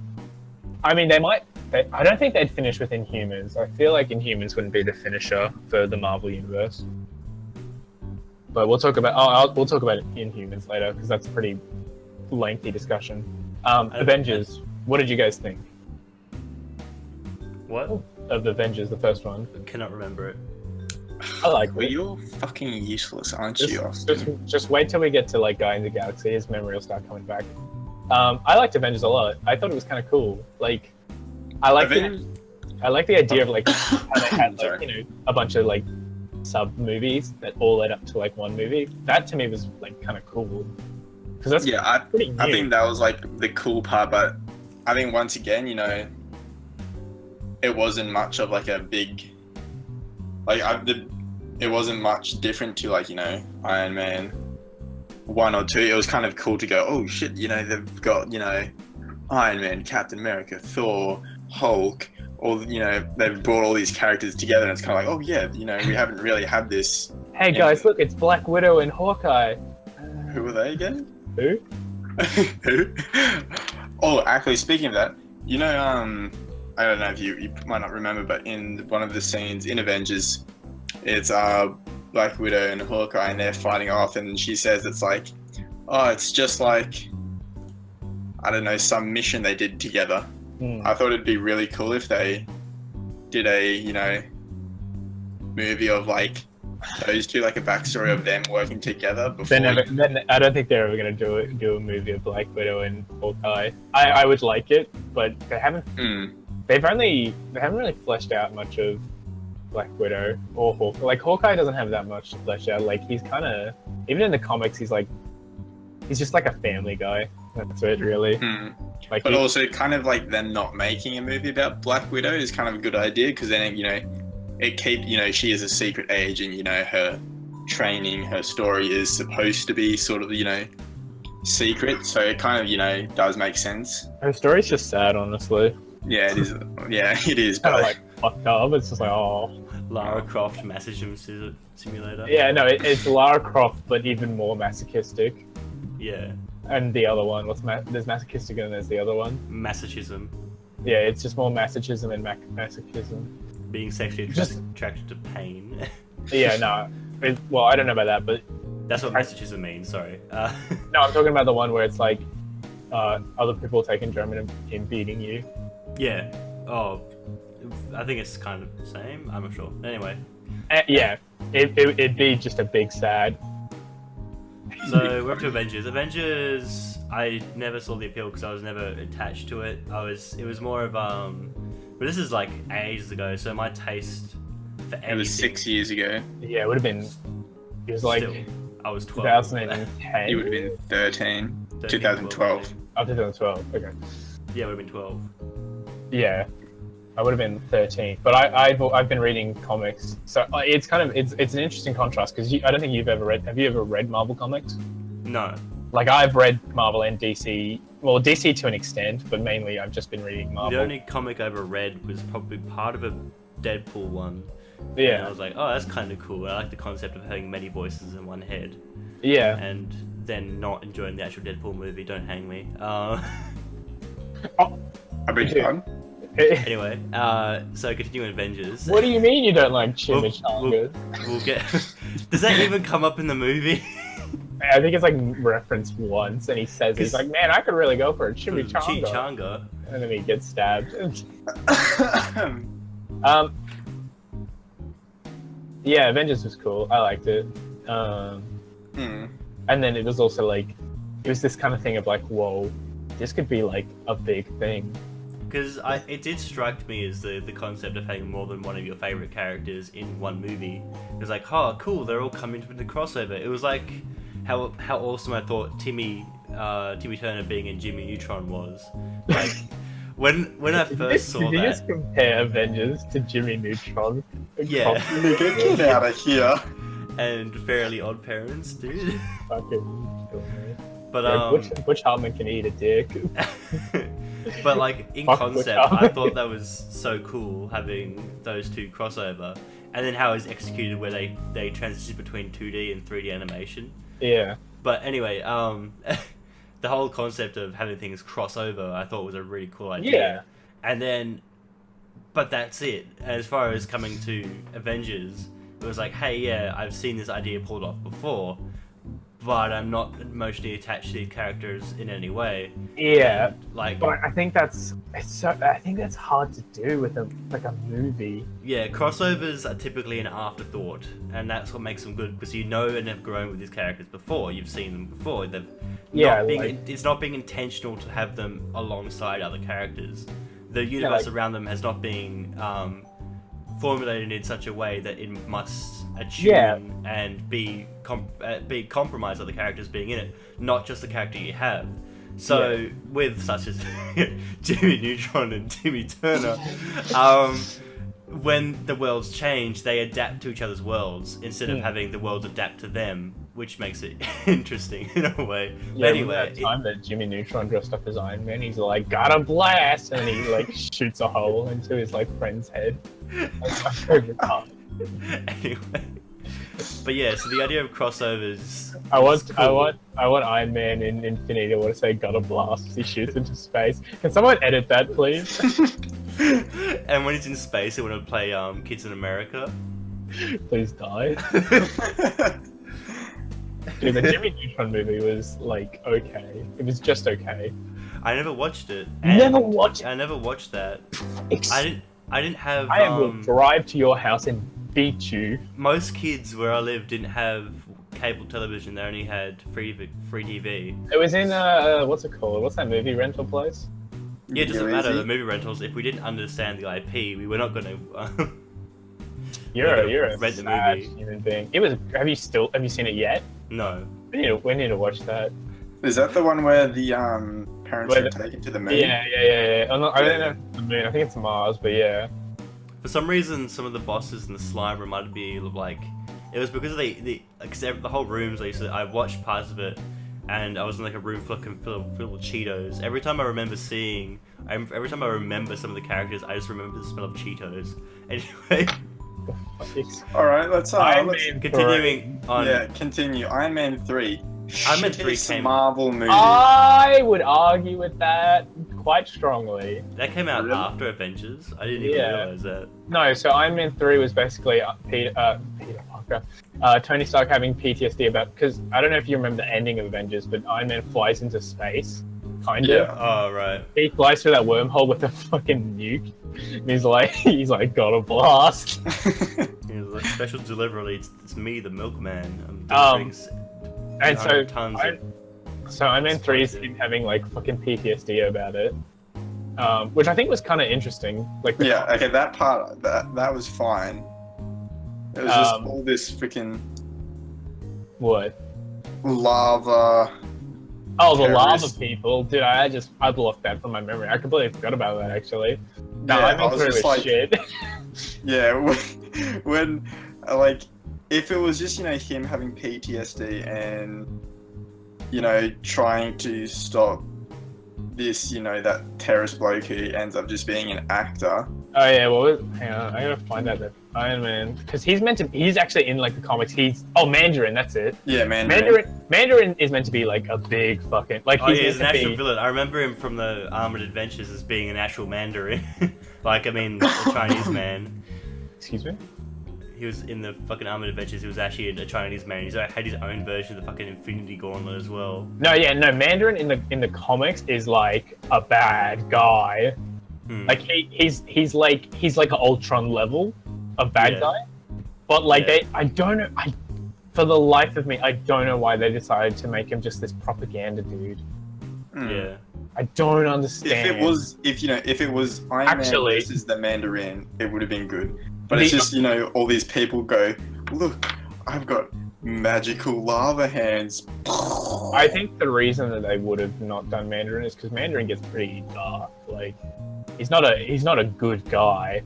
I mean, I don't think they'd finish with Inhumans. I feel like Inhumans wouldn't be the finisher for the Marvel universe. But we'll talk about. We'll talk about Inhumans later because that's a pretty lengthy discussion. Avengers. What did you guys think? What? Of the Avengers, the first one. I cannot remember it. I like Well, it. you're fucking useless, aren't you, Austin? Just wait till we get to like Guardians of the Galaxy. His memory will start coming back. I liked Avengers a lot. I thought it was kind of cool. Like, I like the idea of like how they had like, you know, a bunch of like sub movies that all led up to like one movie. That to me was like kind of cool because that's pretty new. I think that was like the cool part, but I think once again, you know, it wasn't much of like a big. Like it wasn't much different to like, you know, Iron Man 1 or 2. It was kind of cool to go, oh shit, you know, they've got, you know, Iron Man, Captain America, Thor, Hulk, all, you know, they've brought all these characters together, and it's kind of like, oh yeah, you know, we haven't really had this. Hey guys, look, it's Black Widow and Hawkeye. Who are they again? Who? Who? Oh, actually, speaking of that, you know, I don't know if you might not remember, but in one of the scenes in Avengers, it's Black Widow and Hawkeye, and they're fighting off, and she says it's like, oh, it's just like, I don't know, some mission they did together. I thought it'd be really cool if they did a, you know, movie of like those two, like a backstory of them working together before. Then I don't think they're ever gonna do a movie of Black Widow and Hawkeye. I would like it, but they haven't. They haven't really fleshed out much of Black Widow or Hawkeye. Like Hawkeye doesn't have that much to flesh out. Like he's kind of, even in the comics, he's just like a family guy. That's it, really. Like, but also, kind of like them not making a movie about Black Widow is kind of a good idea because then, you know, you know, she is a secret agent. You know, her training, her story is supposed to be sort of, you know, secret. So it kind of, you know, does make sense. Her story's just sad, honestly. Yeah, it is. Yeah, it is. Kind But of like fucked up. It's just like, oh. Lara Croft Message Simulator. Yeah, no, it's Lara Croft, but even more masochistic. Yeah. And the other one, there's masochistic and there's the other one. Masochism. Yeah, it's just more masochism and masochism. Being sexually attracted to pain. Yeah, no. Well, I don't know about that, but that's what masochism means. Sorry. No, I'm talking about the one where it's like other people taking German and him beating you. Yeah. Oh, I think it's kind of the same. I'm not sure. Anyway. Yeah, it'd be just a big sad. So we're up to Avengers. Avengers, I never saw the appeal because I was never attached to it. It was more of but this is like ages ago. So my taste for anything. It was 6 years ago. Yeah, it would have been. It was like. Still, I was 12. 2010. You would have been 13. 2012. Oh, 2012. Okay. Yeah, it would have been 12. Yeah. I would have been 13. But I've been reading comics, so it's kind of it's an interesting contrast because I don't think you've ever read. Have you ever read Marvel comics? No. Like I've read Marvel and DC. Well, DC to an extent, but mainly I've just been reading Marvel. The only comic I ever read was probably part of a Deadpool one. Yeah. And I was like, oh, that's kind of cool. I like the concept of having many voices in one head. Yeah. And then not enjoying the actual Deadpool movie. Don't hang me. I beg your pardon? Anyway, so continuing Avengers. What do you mean you don't like chimichangas? We'll get. Does that even come up in the movie? I think it's like referenced once, and he says he's like, "Man, I could really go for a chimichanga." Chimichanga. And then he gets stabbed. Yeah, Avengers was cool. I liked it. And then it was also like, it was this kind of thing of like, whoa, this could be like a big thing. Because it did strike me as the concept of having more than one of your favorite characters in one movie. It was like, oh, cool, they're all coming to the crossover. It was like how awesome I thought Timmy Turner being in Jimmy Neutron was. Like when I first saw that. Did you just compare Avengers to Jimmy Neutron? Yeah. Get out of here. And Fairly Odd Parents, dude. Fucking kill me. But Butch Hartman can eat a dick. But like in Fuck concept, I thought that was so cool having those two crossover, and then how it was executed where they transitioned between 2D and 3D animation. Yeah. But anyway, the whole concept of having things cross over, I thought was a really cool idea. Yeah. And then, but that's it. As far as coming to Avengers, it was like, hey, yeah, I've seen this idea pulled off before, but I'm not emotionally attached to these characters in any way. Yeah. Like, but I think that's hard to do with a movie. yeah, crossovers are typically an afterthought, and that's what makes them good because you know and have grown with these characters before. You've seen them before. It's not being intentional to have them alongside other characters. The universe around them has not been formulated in such a way that it must attune and be compromised other characters being in it, not just the character you have. So with such as Jimmy Neutron and Timmy Turner, when the worlds change, they adapt to each other's worlds instead of having the worlds adapt to them, which makes it interesting in a way. Yeah, but anyway, that time that Jimmy Neutron dressed up as Iron Man, he's like, "Got a blast!" and he like shoots a hole into his like friend's head. That's my favorite part. Anyway, but yeah, so the idea of crossovers. I want Iron Man in Infinity War to say "Got a blast" as he shoots into space. Can someone edit that, please? And when he's in space, they want to play Kids in America. Please die. Dude, the Jimmy Neutron movie was like okay. It was just okay. I never watched it. Never watched it? I never watched that. I didn't have. I will drive to your house and beat you. Most kids where I live didn't have cable television. They only had free TV. It was in what's it called? What's that movie rental place? Yeah, it doesn't matter. The movie rentals. If we didn't understand the IP, we were not going to. You're a rent the sad movie. human being. It was. Have you seen it yet? No. We need to watch that. Is that the one where the parents are taken to the moon? Yeah. I don't know the moon. I think it's Mars, but yeah. For some reason, some of the bosses in the slime reminded me of like. It was because of the whole rooms. I watched parts of it, and I was in like a room filled with Cheetos. Every time I remember some of the characters, I just remember the smell of Cheetos. Anyway. Alright, let's continuing on. Yeah, continue. Iron Man 3. Iron Man 3 Shittest came. Marvel movie. I would argue with that quite strongly. That came out after Avengers. I didn't even realize that. No, so Iron Man 3 was basically Peter Parker, Tony Stark having PTSD about, because I don't know if you remember the ending of Avengers, but Iron Man flies into space, kind of. Oh, right. He flies through that wormhole with a fucking nuke. And he's like, got a blast. He's like, special delivery. It's me, the milkman. And so Iron Man 3 is him having like fucking PTSD about it, which I think was kind of interesting. Like, okay, that part that was fine. It was just all this freaking what lava. Oh, the lava people, dude! I blocked that from my memory. I completely forgot about that actually. No, Yeah, I've been I was through just his like- shit. Yeah, when like, if it was just, him having PTSD and, trying to stop this, that terrorist bloke who ends up just being an actor. Oh yeah, well, hang on, I gotta find out that Iron Man, because he's actually in like the comics. Mandarin, that's it. Yeah, Mandarin. Mandarin is meant to be like a big fucking like Oh, he's yeah, he's an meant to actual be. villain. I remember him from the Armored Adventures as being an actual Mandarin. A Chinese man. Excuse me. He was in the fucking Armored Adventures. He was actually a Chinese man. He had his own version of the fucking Infinity Gauntlet as well. No, Mandarin in the comics is like a bad guy. Like he's like an Ultron level of bad guy. But like I don't know. For the life of me, I don't know why they decided to make him just this propaganda dude. Yeah. I don't understand. If it was Iron Man versus the Mandarin, it would have been good. But it's just, all these people go, look, I've got magical lava hands. I think the reason that they would have not done Mandarin is because Mandarin gets pretty dark. Like, he's not a good guy.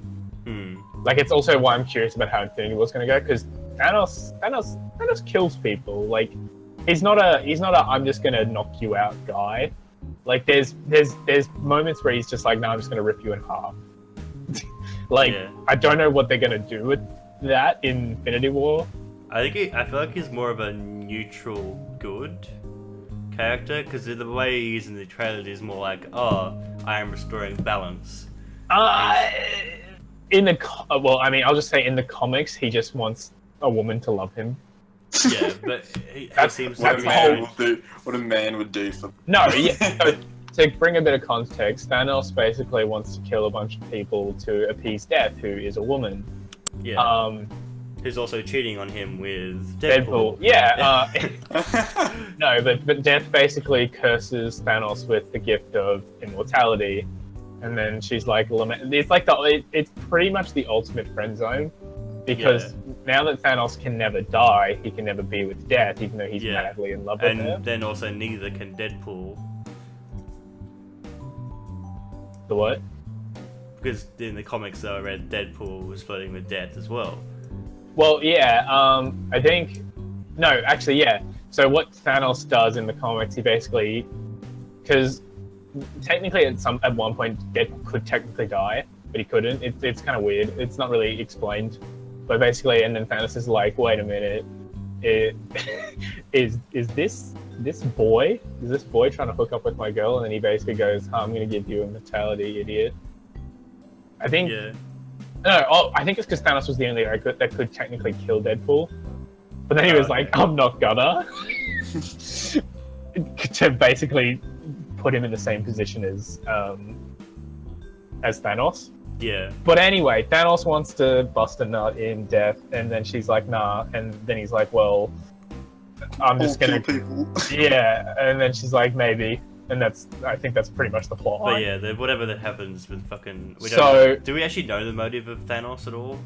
Like, it's also why I'm curious about how Infinity War's going to go, because Thanos kills people. Like, he's not a I'm just going to knock you out guy. Like, there's moments where he's just like, no, I'm just going to rip you in half. I don't know what they're going to do with that in Infinity War. I feel like he's more of a neutral good character, because the way he is in the trailer is more like, oh, I am restoring balance. I'll just say in the comics, he just wants a woman to love him. Yeah, but That seems that's to the what a man would do for. No, yeah. So, to bring a bit of context, Thanos basically wants to kill a bunch of people to appease Death, who is a woman. Yeah. Who's also cheating on him with Deadpool. Yeah. No, but Death basically curses Thanos with the gift of immortality, and then she's like, it's pretty much the ultimate friend zone, because now that Thanos can never die, he can never be with Death, even though he's madly in love with her. And then also neither can Deadpool. The what? Because in the comics, though, I read Deadpool was flirting with Death as well. Well, yeah, I think... No, actually, yeah. So what Thanos does in the comics, he basically... Because technically at one point, Deadpool could technically die, but he couldn't. It's kind of weird. It's not really explained. But basically, and then Thanos is like, wait a minute. Is this boy trying to hook up with my girl? And then he basically goes, I'm going to give you immortality, idiot. I think... Yeah. No, I think it's because Thanos was the only guy that could technically kill Deadpool. But then he was like, I'm not gonna. To basically put him in the same position as Thanos. Yeah. But anyway, Thanos wants to bust a nut in Death, and then she's like, nah. And then he's like, well, I'm just gonna... kill people. Yeah, and then she's like, maybe. And I think that's pretty much the plot. But yeah, whatever that happens with fucking... Do we actually know the motive of Thanos at all?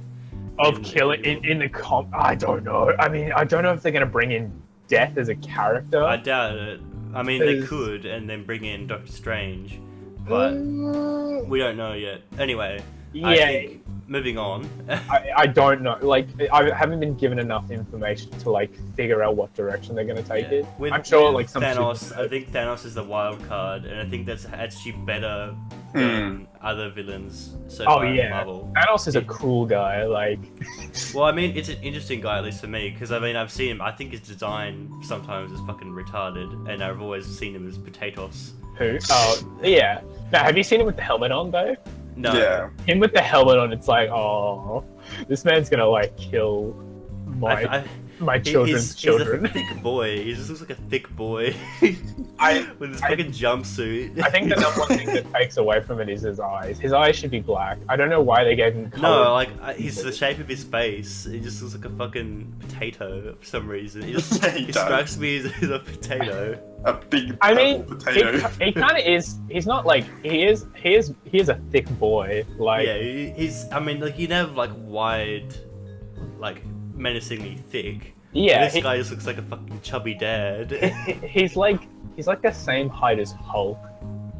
Of killing in the I don't know. I mean, I don't know if they're gonna bring in Death as a character. I doubt it. I mean, they could, and then bring in Doctor Strange, but we don't know yet. Anyway, yeah. I think, moving on. I don't know. Like, I haven't been given enough information to like figure out what direction they're gonna take it. I'm sure like some Thanos. I think Thanos is the wild card, and I think that's actually better than other villains so far in Marvel. Thanos is a cool guy. Like, well, I mean, it's an interesting guy, at least for me, because I mean, I've seen him. I think his design sometimes is fucking retarded, and I've always seen him as potatoes. Who? Oh, yeah. Now, have you seen him with the helmet on though? No. Yeah. Him with the helmet on, it's like, oh, this man's gonna like kill my children's children. He's a thick boy. He just looks like a thick boy with his fucking jumpsuit. I think the number one thing that takes away from it is his eyes. His eyes should be black. I don't know why they gave him color. No, like he's the shape of his face. He just looks like a fucking potato for some reason. He strikes me as a potato. A big potato. He kind of is. He's not like he is a thick boy. Like yeah, he's. I mean, like you have like wide, like menacingly thick. Yeah, this guy just looks like a fucking chubby dad. He's like the same height as Hulk.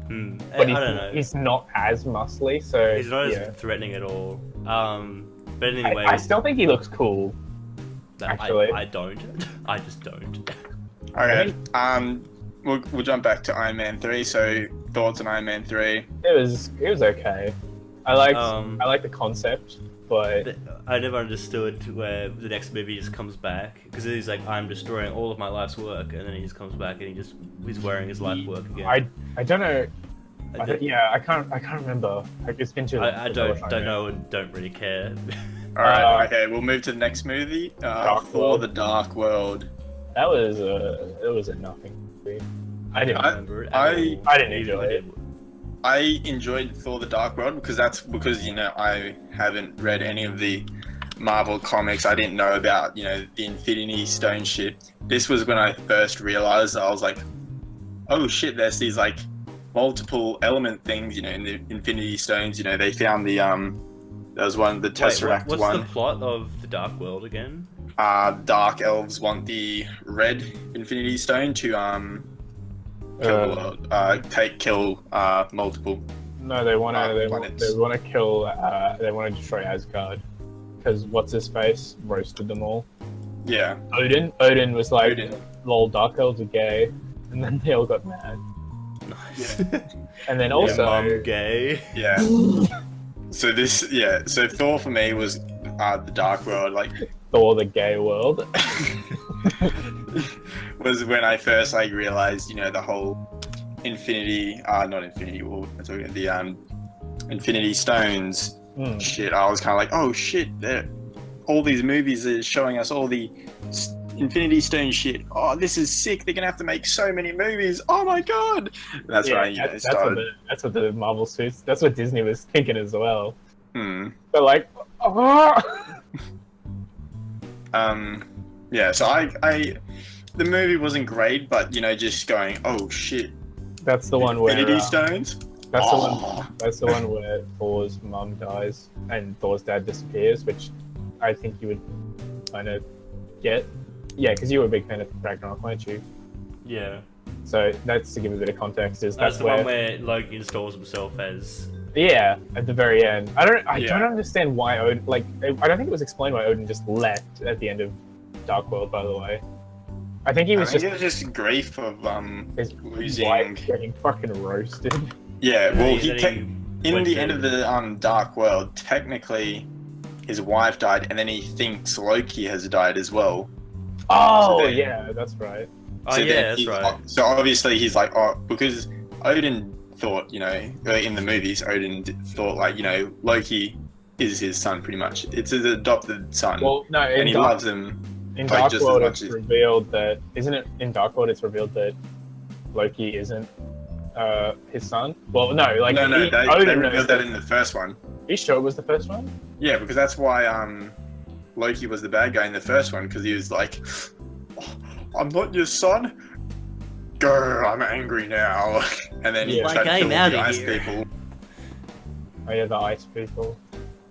but I don't know. he's not as muscly, so He's not yeah. as threatening at all. But anyway, I still think he looks cool. actually. I don't. I just don't. Okay. We'll jump back to Iron Man 3. So thoughts on Iron Man 3? It was okay. I like the concept, but I never understood where the next movie just comes back, because he's like, I'm destroying all of my life's work, and then he just comes back and he's wearing his life work again. I don't know. I can't remember. Like, it's been too long. I don't know and don't really care. Alright, okay, we'll move to the next movie. Thor: World. The Dark World. That was a nothing movie. I didn't remember it. I didn't enjoy it. I enjoyed Thor: The Dark World because I haven't read any of the Marvel comics. I didn't know about the Infinity Stone shit. This was when I first realized. I was like, oh shit, there's these like multiple element things in the Infinity Stones. They found the there was one, the Tesseract what's one. the plot of the Dark World again? Dark elves want the red Infinity Stone to kill multiple. No, they want to kill. They want to destroy Asgard because what's his face roasted them all. Yeah. Odin was like, "Lol, dark elves are gay," and then they all got mad. Nice. And then also, mum gay. Yeah. So Thor for me was the Dark World, like Thor: The Gay World. was when I first realized the whole not Infinity War, I'm talking the Infinity Stones shit. I was kind of like, oh shit, all these movies are showing us all the Infinity Stone shit. Oh, this is sick. They're gonna have to make so many movies. Oh my god. That's when I started. That's what the Marvel suits. That's what Disney was thinking as well. Hmm. They're like, oh. Yeah. So the movie wasn't great, but just going, oh shit. That's the one where Infinity Stones. That's the one where Thor's mum dies and Thor's dad disappears, which I think you would kind of get. Yeah, because you were a big fan of Ragnarok, weren't you? Yeah. So that's to give a bit of context. That's the one where Loki installs himself as. Yeah, at the very end. I don't understand why Odin. I don't think it was explained why Odin just left at the end of Dark World. By the way, I think it was just grief of his losing, wife getting fucking roasted. Yeah, well, in the went end of the Dark World, technically, his wife died, and then he thinks Loki has died as well. Oh, So then- yeah, that's right. Oh yeah, that's right. So obviously he's like, oh, because Odin thought, in the movies, Odin thought Loki is his son pretty much. It's his adopted son, Well, no, and he loves him. in like, Dark just as World, much it's as- revealed that isn't it in Dark World? It's revealed that Loki isn't his son. Well, no, No, Odin they knows revealed that in the first one. Are you sure it was the first one? Yeah, because that's why Loki was the bad guy in the first one, because he was like, oh, I'm not your son. Go, I'm angry now. And then he Yeah. tried to Like, kill I'm the outta ice here. people. Oh yeah, the ice people.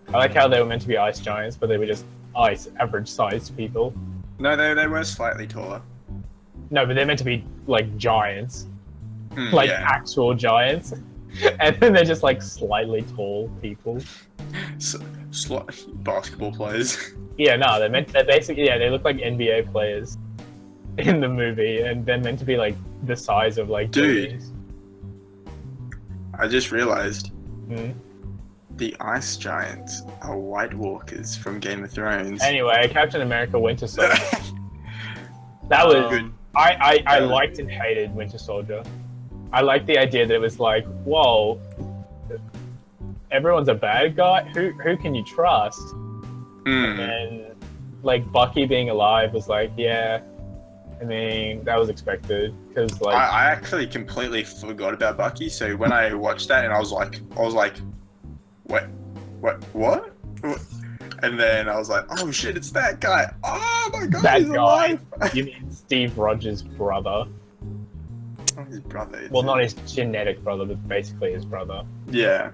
I like how they were meant to be ice giants, but they were just average-sized people. No, they were slightly taller. No, but they're meant to be like giants, Yeah. actual giants, and then they're just slightly tall people. Basketball players. Yeah, no, they're basically they look like NBA players in the movie, and they're meant to be the size of Dude. buildings. I just realized Hmm. the ice giants are White Walkers from Game of Thrones. Anyway, Captain America: Winter Soldier. That was Good. I liked and hated Winter Soldier. I liked the idea that it was like, whoa, everyone's a bad guy. Who can you trust? Mm. And Bucky being alive was yeah. I mean, that was expected because I actually completely forgot about Bucky. So when I watched that, and I was like, what? And then I was like, oh shit, it's that guy. Oh my god, that he's guy. alive. You mean Steve Rogers' brother? Oh, his brother. Well, not his genetic brother, but basically his brother. Yeah.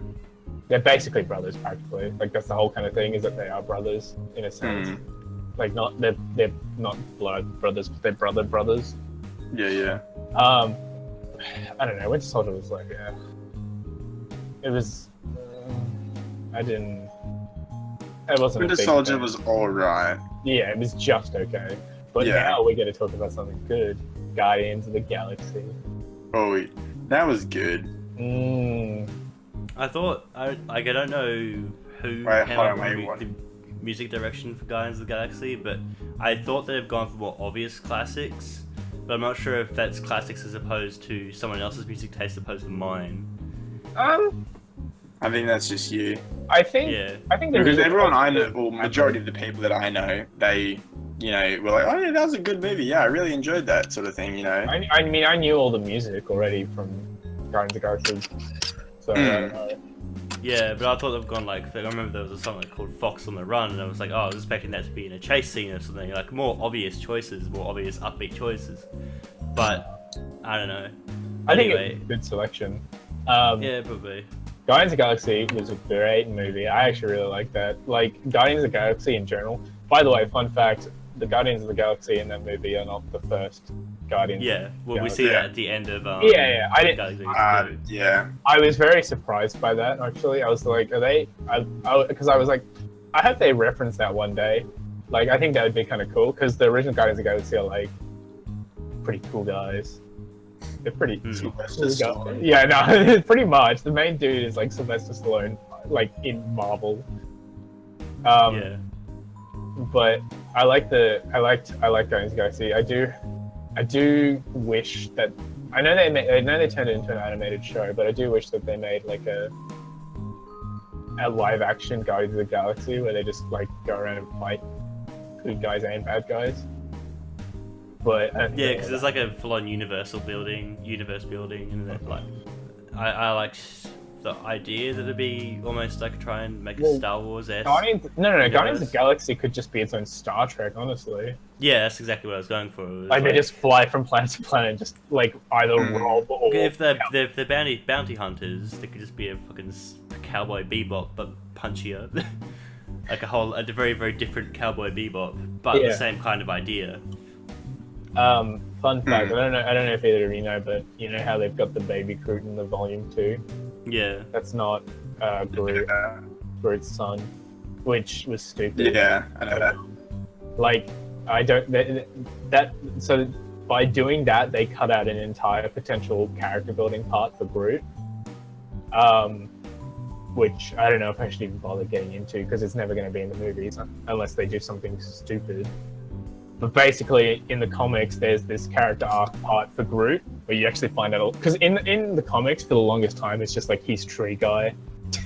They're basically brothers, practically. That's the whole kind of thing, is that they are brothers in a sense. They're not blood brothers, but they're brothers. Yeah. I don't know. Winter Soldier was It was. I didn't. It wasn't. Winter Soldier was alright. Yeah, it was just okay. But Yeah. now we get to talk about something good. Guardians of the Galaxy. Oh, that was good. I thought I don't know who Wait, came hold up on, with what? the music direction for Guardians of the Galaxy, but I thought they'd have gone for more obvious classics. But I'm not sure if that's classics as opposed to someone else's music taste opposed to mine. I think that's just you. I think. Yeah. I think Because everyone I know, well, majority of the people that I know, they, you know, were like, oh yeah, that was a good movie. Yeah, I really enjoyed that sort of thing, you know. I mean, I knew all the music already from Guardians of the Galaxy, so I don't know. Yeah, but I thought they've gone like, I remember there was a song called Fox on the Run, and I was like, oh, I was expecting that to be in a chase scene or something, like more obvious choices, more obvious upbeat choices. But, I don't know. I think Anyway, it's a good selection. yeah, probably. Guardians of the Galaxy was a great movie. I actually really like that. Like, Guardians of the Galaxy in general. By the way, fun fact, the Guardians of the Galaxy in that movie are not the first Guardians. Yeah, well, we Galaxy. see that at the end of Yeah, I didn't. Galaxy. Yeah. I was very surprised by that, actually. I was like, are they... Because I was like, I hope they reference that one day. Like, I think that would be kind of cool, because the original Guardians of the Galaxy are, like, pretty cool guys. They're pretty cool guys. Yeah, no, pretty much. The main dude is, like, Sylvester Stallone, like, in Marvel. Yeah. But I like Guardians of the Galaxy. I do wish that I know they turned it into an animated show, but I do wish that they made like a live action Guardians of the Galaxy where they just like go around and fight good guys and bad guys. But Yeah, because there's like a full-on universe building, and then like I like the idea that it'd be almost like try and make a Star Wars-esque. Guardians of the Galaxy could just be its own Star Trek, honestly. Yeah, that's exactly what I was going for. Like they just fly from planet to planet, just like either rob or. If they're bounty hunters, they could just be a fucking Cowboy Bebop, but punchier. Like a very very different Cowboy Bebop, but the same kind of idea. Fun fact, I don't know if either of you know, but you know how they've got the baby Groot in the Volume 2? Yeah. That's not Groot's son, which was stupid. Yeah, I know that. Like, I don't... So, by doing that, they cut out an entire potential character building part for Groot. Which I don't know if I should even bother getting into, because it's never going to be in the movies, unless they do something stupid. But basically, in the comics, there's this character arc part for Groot, where you actually find out... Because in the comics, for the longest time, it's just like, he's Tree Guy.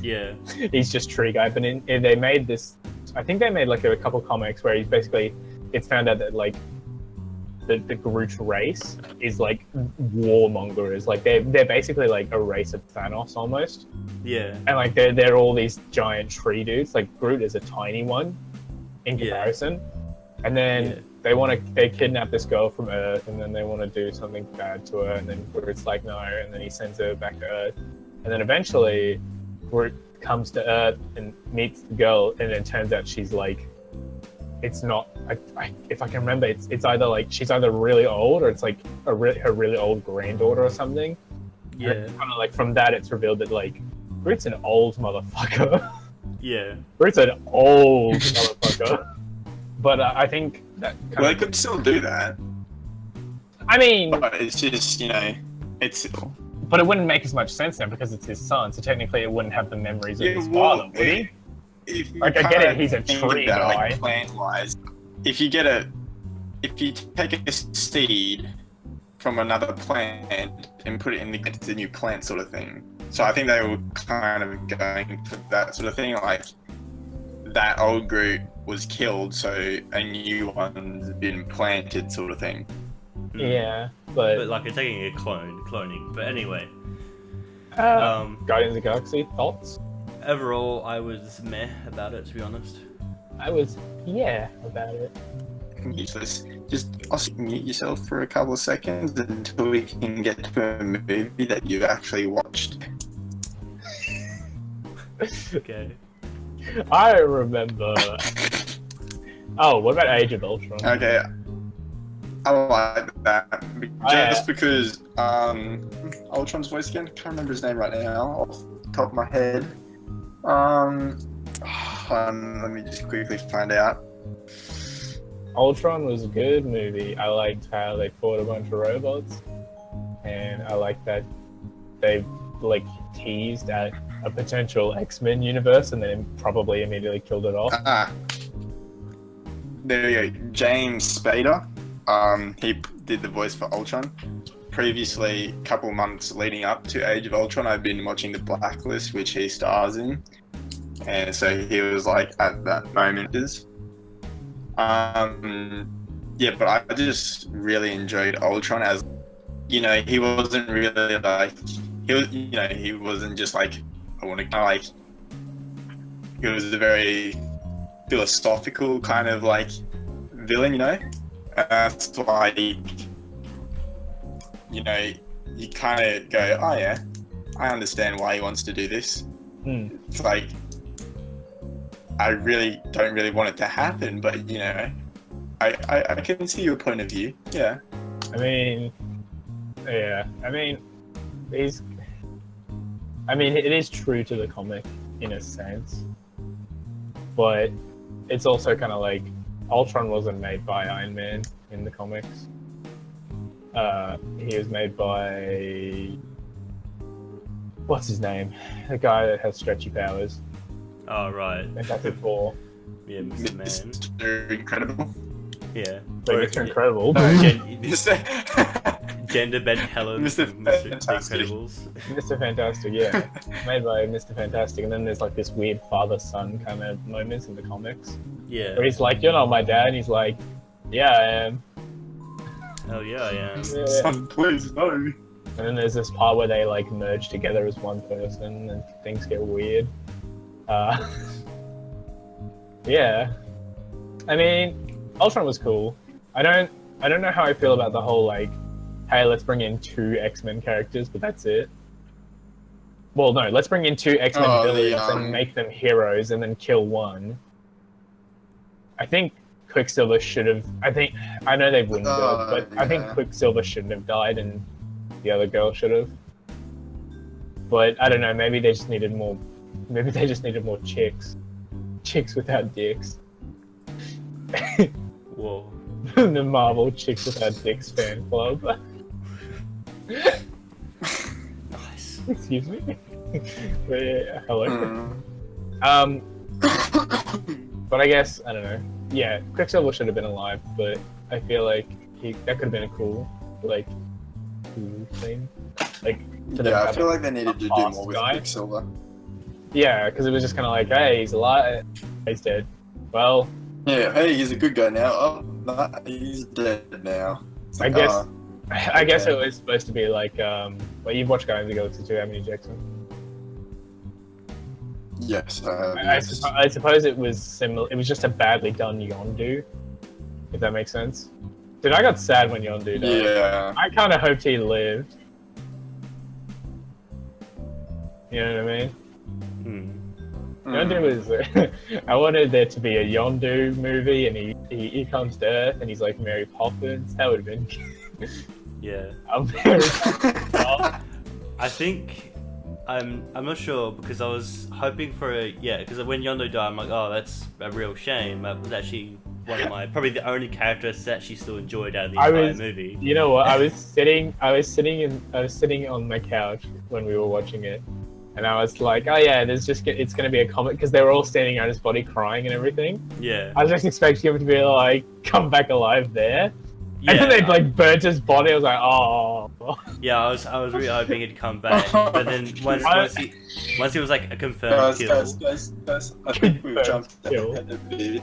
Yeah. He's just Tree Guy. But they made this... I think they made like a couple comics where he's basically... It's found out that like, the Groot race is like warmongers. Like, they're basically like a race of Thanos, almost. Yeah. And like, they're all these giant tree dudes. Like, Groot is a tiny one, in comparison. And then... They kidnap this girl from Earth, and then they want to do something bad to her, and then Groot's like, no, and then he sends her back to Earth. And then eventually, Groot comes to Earth and meets the girl, and it turns out she's like, it's not, if I can remember, it's either like, she's either really old, or it's like her really old granddaughter or something. Yeah. Kind of like, from that, it's revealed that like, Groot's an old motherfucker. Yeah. Groot's an old motherfucker. But I think that they could still do that. I mean... But it's just, you know, it's... But it wouldn't make as much sense then, because it's his son, so technically it wouldn't have the memories of his father, would he? Like, I get it, he's a tree guy. Like, plant-wise, if you take a seed from another plant and put it in the new plant sort of thing. So I think they were kind of going for that sort of thing, like, that old Groot was killed, so a new one's been planted, sort of thing. Yeah, but like it's taking a cloning. But anyway, Guardians of the Galaxy thoughts? Overall, I was meh about it, to be honest. I was about it. Useless. Just mute yourself for a couple of seconds until we can get to a movie that you've actually watched. Okay. I remember. Oh, what about Age of Ultron? Okay, I like that. Just because Ultron's voice again, can't remember his name right now off top of my head. Let me just quickly find out. Ultron was a good movie. I liked how they fought a bunch of robots, and I liked that they like teased at a potential X-Men universe and then probably immediately killed it off. There we go. James Spader. He did the voice for Ultron. Previously, a couple months leading up to Age of Ultron, I've been watching The Blacklist, which he stars in, and so he was like at that moment. Yeah, but I just really enjoyed Ultron as, you know, he wasn't really like, he wasn't just like, I want to kind of like, he was a very philosophical kind of like villain, you know? That's why, you know, you kind of go, oh yeah, I understand why he wants to do this. It's like, I really don't really want it to happen, but you know, I can see your point of view. Yeah. I mean, yeah. I mean, it is true to the comic in a sense, but it's also kind of like Ultron wasn't made by Iron Man in the comics. He was made by what's his name? The guy that has stretchy powers. Oh, right. Fantastic Four. Yeah, Mr. Man. Mr. Incredible. Yeah. Wait, Mr. Incredible. Gender bent Helen. Mr. Mr. Fantastic. Incredibles. Mr. Fantastic, yeah. Made by Mr. Fantastic, and then there's like this weird father-son kind of moments in the comics. Yeah. Where he's like, "You're not my dad," and he's like, "Yeah, I am." Oh yeah, I am. Yeah. Son, please, no. And then there's this part where they like merge together as one person, and things get weird. Yeah. I mean, Ultron was cool. I don't know how I feel about the whole like, hey, let's bring in 2 X-Men characters, but that's it. Well, no, let's bring in 2 X-Men villains and make them heroes, and then kill one. I think Quicksilver should have. I know they wouldn't do it, but I think Quicksilver shouldn't have died, and the other girl should have. But I don't know. Maybe they just needed more. Maybe they just needed more chicks. Chicks without dicks. Whoa. The Marvel Chicks Without Dicks fan club. Nice. Excuse me. But, yeah, hello. But I guess I don't know. Yeah, Quicksilver should have been alive, but I feel like that could have been a cool thing. Like, I feel like they needed to do more with Quicksilver. Yeah, because it was just kind of like, hey, he's alive, he's dead. Well, yeah, hey, he's a good guy now. Oh, no, he's dead now. I guess it was supposed to be like, well, you've watched Guardians of the Galaxy 2, haven't you, Jackson? Yes, I have. I suppose it was similar. It was just a badly done Yondu, if that makes sense. Dude, I got sad when Yondu died. Yeah. I kind of hoped he lived. You know what I mean? Yondu was. I wanted there to be a Yondu movie, and he comes to Earth, and he's like Mary Poppins. That would have been. Yeah. I'm very. I think I'm not sure because I was hoping for because when Yondu died, I'm like, oh, that's a real shame. That was actually one of my probably the only characters that she still enjoyed out of the entire movie. You know what? I was sitting on my couch when we were watching it, and I was like, oh yeah, it's gonna be a comic because they were all standing around his body crying and everything. Yeah. I was just expecting him to be like come back alive there. Yeah. And then they like burnt his body. I was like, oh. Yeah, I was really hoping he'd come back, but then once he was like a confirmed kill. Guys, I think we've jumped ahead a bit.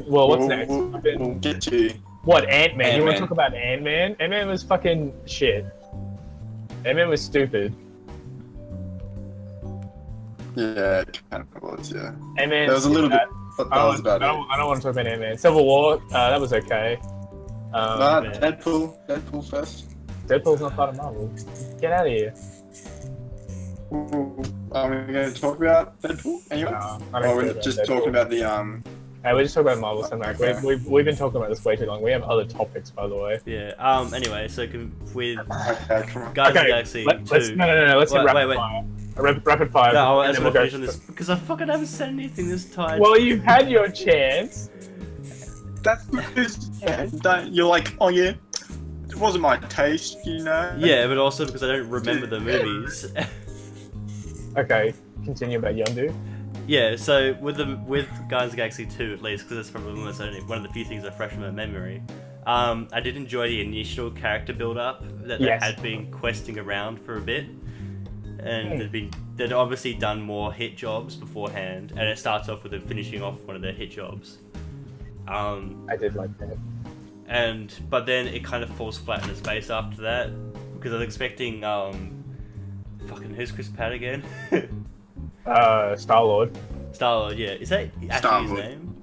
Well, what's next? We'll get to What, Ant-Man? You want Ant-Man. to talk about Ant-Man? Ant-Man was fucking shit. Ant-Man was stupid. Yeah, it kind of was. Yeah. Ant-Man. There was a little bit. But that was about it. I don't want to talk about Ant-Man. Civil War, that was okay. Deadpool first. Deadpool's not part of Marvel. Get out of here. Are we going to talk about Deadpool anyway? No, I Or don't we're care about just Deadpool. talking about the We're just talking about Marvel Cinematic. We've been talking about this way too long. We have other topics, by the way. Yeah. Anyway, so with Okay, come on. Guardians of the Okay, Galaxy 2. no. Let's get Wait. rapid fire. Rapid fire. No, I and just then want to we'll finish on this because I fucking haven't said anything this time. Well, you've had your chance. That's because you're like, oh yeah, it wasn't my taste, you know. Yeah, but also because I don't remember the movies. Okay, continue about Yondu. Yeah, so with Guardians of the Galaxy 2 at least, because that's probably almost only one of the few things I fresh in my memory. I did enjoy the initial character build-up that they had been questing around for a bit, and they'd obviously done more hit jobs beforehand, and it starts off with them finishing off one of their hit jobs. I did like that. But then it kind of falls flat in its face after that, because I was expecting fucking who's Chris Pratt again? Star-Lord. Star-Lord, yeah. Is that actually his name?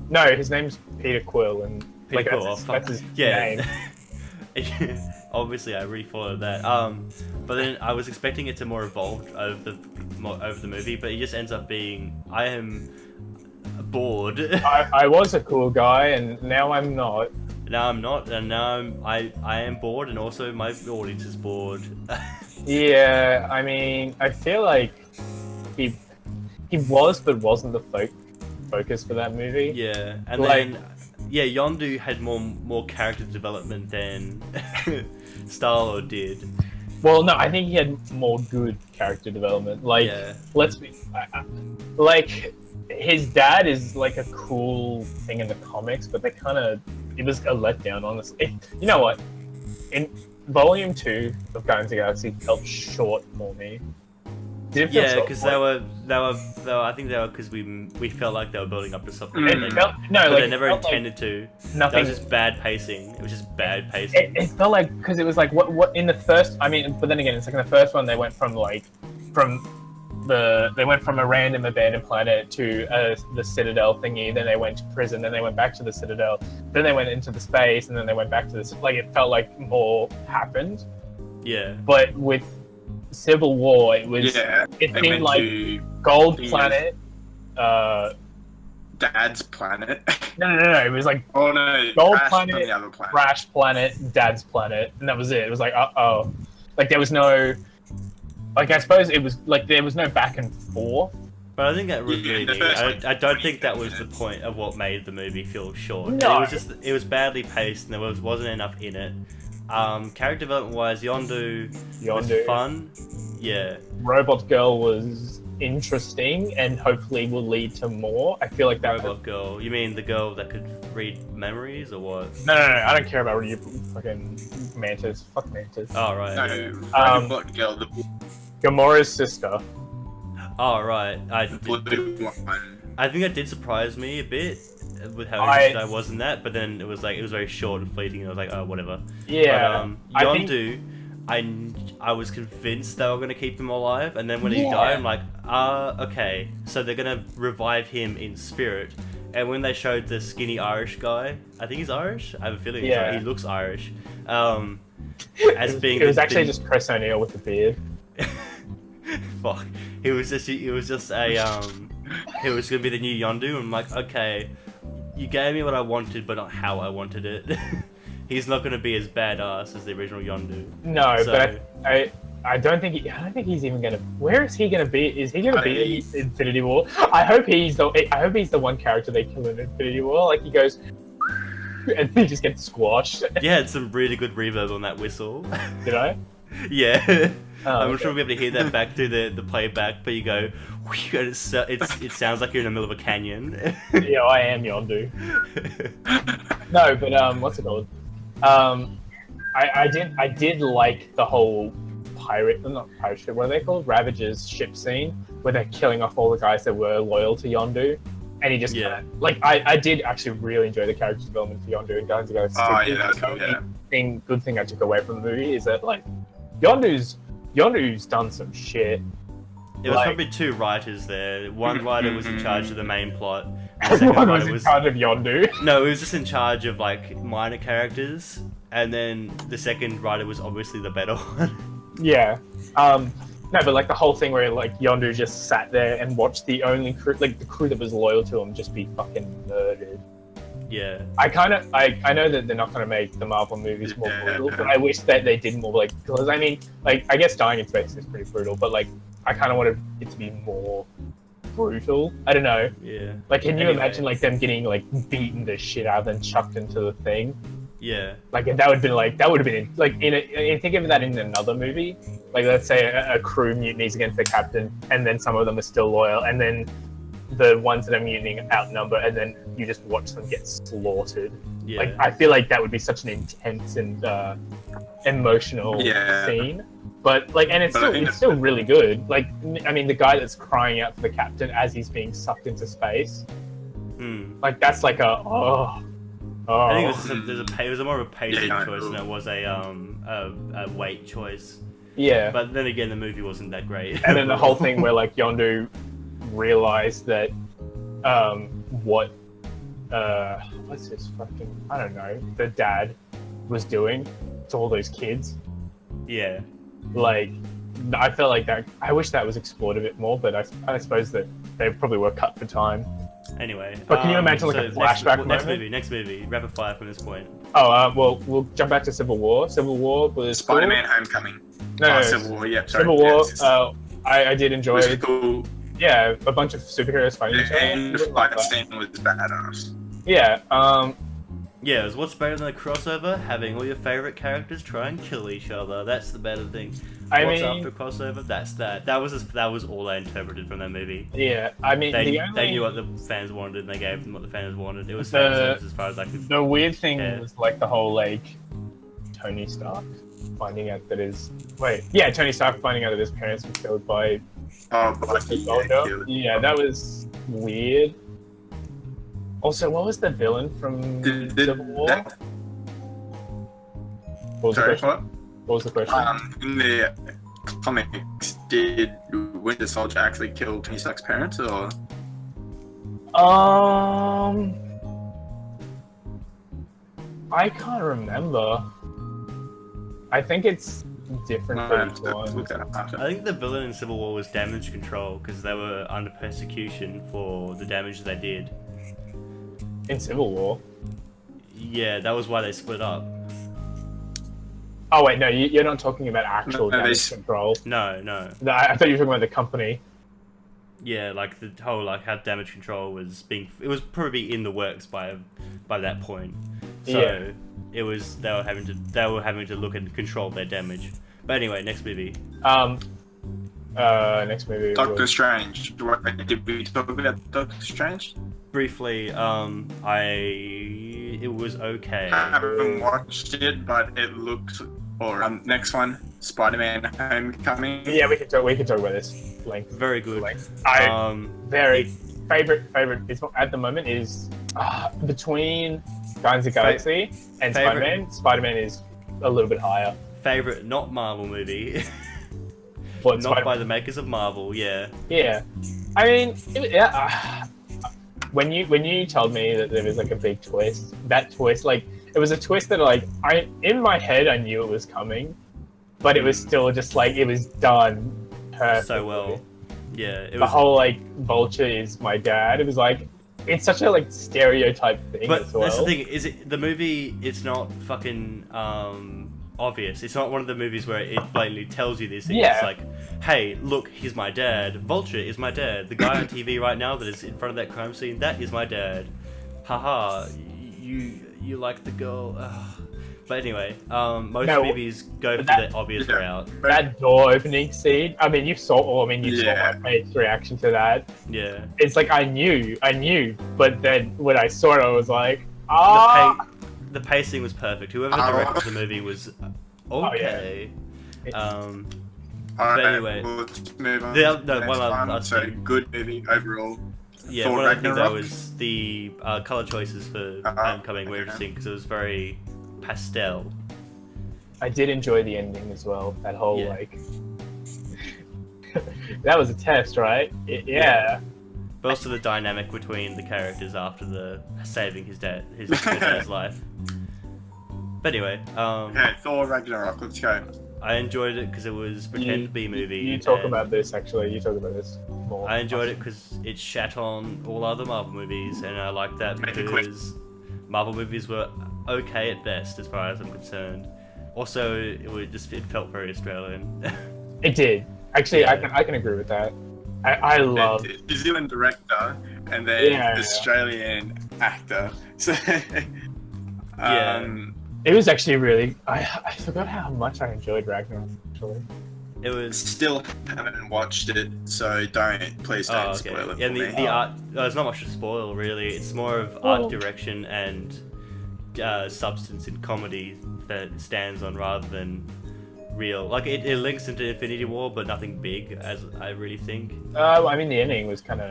No, his name's Peter Quill, and Peter Quill. That's his name. Obviously, I really followed that. But then I was expecting it to more evolve over the movie, but it just ends up being I am bored. I was a cool guy, and now I'm not. Now I'm not, and now I am bored, and also my audience is bored. Yeah, I mean, I feel like he was, but wasn't the focus for that movie. Yeah, and then Yondu had more character development than Star-Lord did. Well, no, I think he had more good character development. Like, let's be like, his dad is like a cool thing in the comics, but it was a letdown, honestly. You know what? In Volume 2 of Guardians of the Galaxy felt short for me. Yeah, because they were. I think they were because we felt like they were building up to something. But they never intended to. Nothing. That was just bad pacing. It was just bad pacing. It felt like because it was like what in the first. I mean, but then again, it's like in the first one they went from a random abandoned planet to the Citadel thingy. Then they went to prison. Then they went back to the Citadel. Then they went into the space, and then they went back to this. Like it felt like more happened. Yeah. But with Civil War, it was. Yeah, it seemed like Gold Planet. Dad's Planet. No. It was like Gold Planet, the other planet. Crash Planet, Dad's Planet, and that was it. It was like like there was no. Like I suppose it was like there was no back and forth. But I think that was really neat. I don't think that was the point of what made the movie feel short. No. It was badly paced and there wasn't enough in it. Character development wise, Yondu was fun. Yeah. Robot Girl was interesting and hopefully will lead to more. I feel like that Robot Girl. You mean the girl that could read memories or what? No. I don't care about you fucking Mantis. Fuck Mantis. Oh right. No, Robot Girl, the Gamora's sister. Oh right. I think that did surprise me a bit with how interested I was in that, but then it was very short and fleeting, and I was like, oh whatever. Yeah. But Yondu, I was convinced they were gonna keep him alive, and then when he died, I'm like, okay, so they're gonna revive him in spirit. And when they showed the skinny Irish guy, I think he's Irish. I have a feeling he looks Irish. As being it was actually just Chris O'Neill with the beard. Fuck. He was gonna be the new Yondu. I'm like, okay, you gave me what I wanted, but not how I wanted it. He's not gonna be as badass as the original Yondu. No, so, but I don't think he's even gonna. Where is he gonna be? Is he gonna be in Infinity War? I hope he's the one character they kill in Infinity War. Like he goes, and he just gets squashed. Yeah, it's some really good reverb on that whistle. Did I? Yeah. I'm sure we'll be able to hear that back through the playback, but you go, and it sounds like you're in the middle of a canyon. Yeah, I am Yondu. No, but what's it called? I did like the whole not pirate ship, what are they called? Ravager's ship scene, where they're killing off all the guys that were loyal to Yondu. And he just I did actually really enjoy the character development for Yondu and Guardians of the Galaxy. Oh yeah, that's cool, yeah. Good thing I took away from the movie is that like Yondu's done some shit. There was probably two writers there. One writer was in charge of the main plot. One was in charge of Yondu. No, he was just in charge of like minor characters, and then the second writer was obviously the better one. Yeah. No, No, but like the whole thing where like Yondu just sat there and watched the only crew, like the crew that was loyal to him, just be fucking murdered. Yeah. I know that they're not going to make the Marvel movies more brutal, but I wish that they did more like, because I mean, like I guess dying in space is pretty brutal, but like I kind of wanted it to be more brutal. I don't know. Yeah. Like, can you imagine like them getting like beaten the shit out and chucked into the thing? Yeah. Like that would have been like think of that in another movie. Like let's say a crew mutinies against the captain, and then some of them are still loyal, and then the ones that are mutinying outnumber, and then you just watch them get slaughtered. Yeah. Like I feel like that would be such an intense and emotional scene. But like, and it's still really good. Like, I mean, the guy that's crying out for the captain as he's being sucked into space, like that's like a I think it was more of a pacing choice than it was a weight choice. Yeah. But then again, the movie wasn't that great. And then the whole thing where like Yondu realized that what's his fucking, I don't know, the dad was doing to all those kids. Yeah. Like, I felt like that. I wish that was explored a bit more, but I suppose that they probably were cut for time. Anyway, but can you imagine like a flashback moment? Next movie, rapid fire from this point. Oh, well, we'll jump back to Civil War. Civil War was Spider-Man: Homecoming. No, Civil War. Yeah, sorry. Civil War. I did enjoy. It was cool. Yeah, a bunch of superheroes fighting each other. And the fight scene was badass. Yeah. Yeah, it was what's better than a crossover? Having all your favorite characters try and kill each other. That's the better thing. What's after crossover? That's that. That was all I interpreted from that movie. Yeah, I mean, they knew what the fans wanted, and they gave them what the fans wanted. It was fan service as far as I could. The weird thing was like the whole like Tony Stark finding out that Tony Stark finding out that his parents were killed by Yeah, that was weird. Also, what was the villain from Civil War? What was the question? In the comics, did Winter Soldier actually kill Tony Stark's parents, or? I can't remember. I think it's different for each one. I think the villain in Civil War was Damage Control, because they were under persecution for the damage they did. In Civil War? Yeah, that was why they split up. Oh wait, no, you're not talking about actual Damage Control. No. I thought you were talking about the company. Yeah, like the whole how Damage Control was being, it was probably in the works by that point. So it was they were having to look and control their damage. But anyway, next movie. Next movie. Doctor Strange. Did we talk about Doctor Strange? Briefly, it was okay. I haven't watched it, but it looked alright. Next one, Spider-Man: Homecoming. Yeah, we can talk about this. Very good. Favorite is at the moment is between Guardians of the Galaxy and Spider-Man. Spider-Man is a little bit higher. Favorite not Marvel movie. What, not by the makers of Marvel, yeah. Yeah. I mean, when you told me that there was like a big twist, that twist, like, it was a twist that like, in my head I knew it was coming, but it was still just like, it was done perfectly. So well. Yeah. The whole like, Vulture is my dad, it was like, it's such a like stereotype thing as well. That's the thing, the movie, it's not fucking obvious. It's not one of the movies where it blatantly tells you these things. Yeah. It's like, hey, look, he's my dad. Vulture is my dad. The guy on TV right now that is in front of that crime scene, that is my dad. Haha, you like the girl. Ugh. But anyway, most movies go for the obvious route. That door opening scene, I mean, you saw my mate's reaction to that. Yeah. It's like, I knew, but then when I saw it, I was like, The pacing was perfect. Whoever directed the movie was okay. But anyway, let's move on. Good movie overall. Yeah, one of the things that was the color choices for Homecoming were interesting because it was very pastel. I did enjoy the ending as well. That whole like, that was a test, right? Yeah. But also the dynamic between the characters after the saving his dad's life. But anyway, okay, Thor Ragnarok, let's go. I enjoyed it because it was pretend B movie. You talk and about this actually. You talk about this more. I enjoyed it because it shat on all other Marvel movies, and I like that because Marvel movies were okay at best, as far as I'm concerned. Also, it felt very Australian. It did. Actually, Yeah. I can agree with that. I love New Zealand director and then Yeah. Australian actor. So, Yeah. it. Was actually really. I forgot how much I enjoyed Ragnarok. Actually, It was. still haven't watched it, so please don't Oh, okay. spoil it Yeah, for me. the art. There's not much to spoil, really. It's more of art direction and substance in comedy that it stands on, rather than real. Like it links into Infinity War, but nothing big, as I really think. I mean, the ending was kind of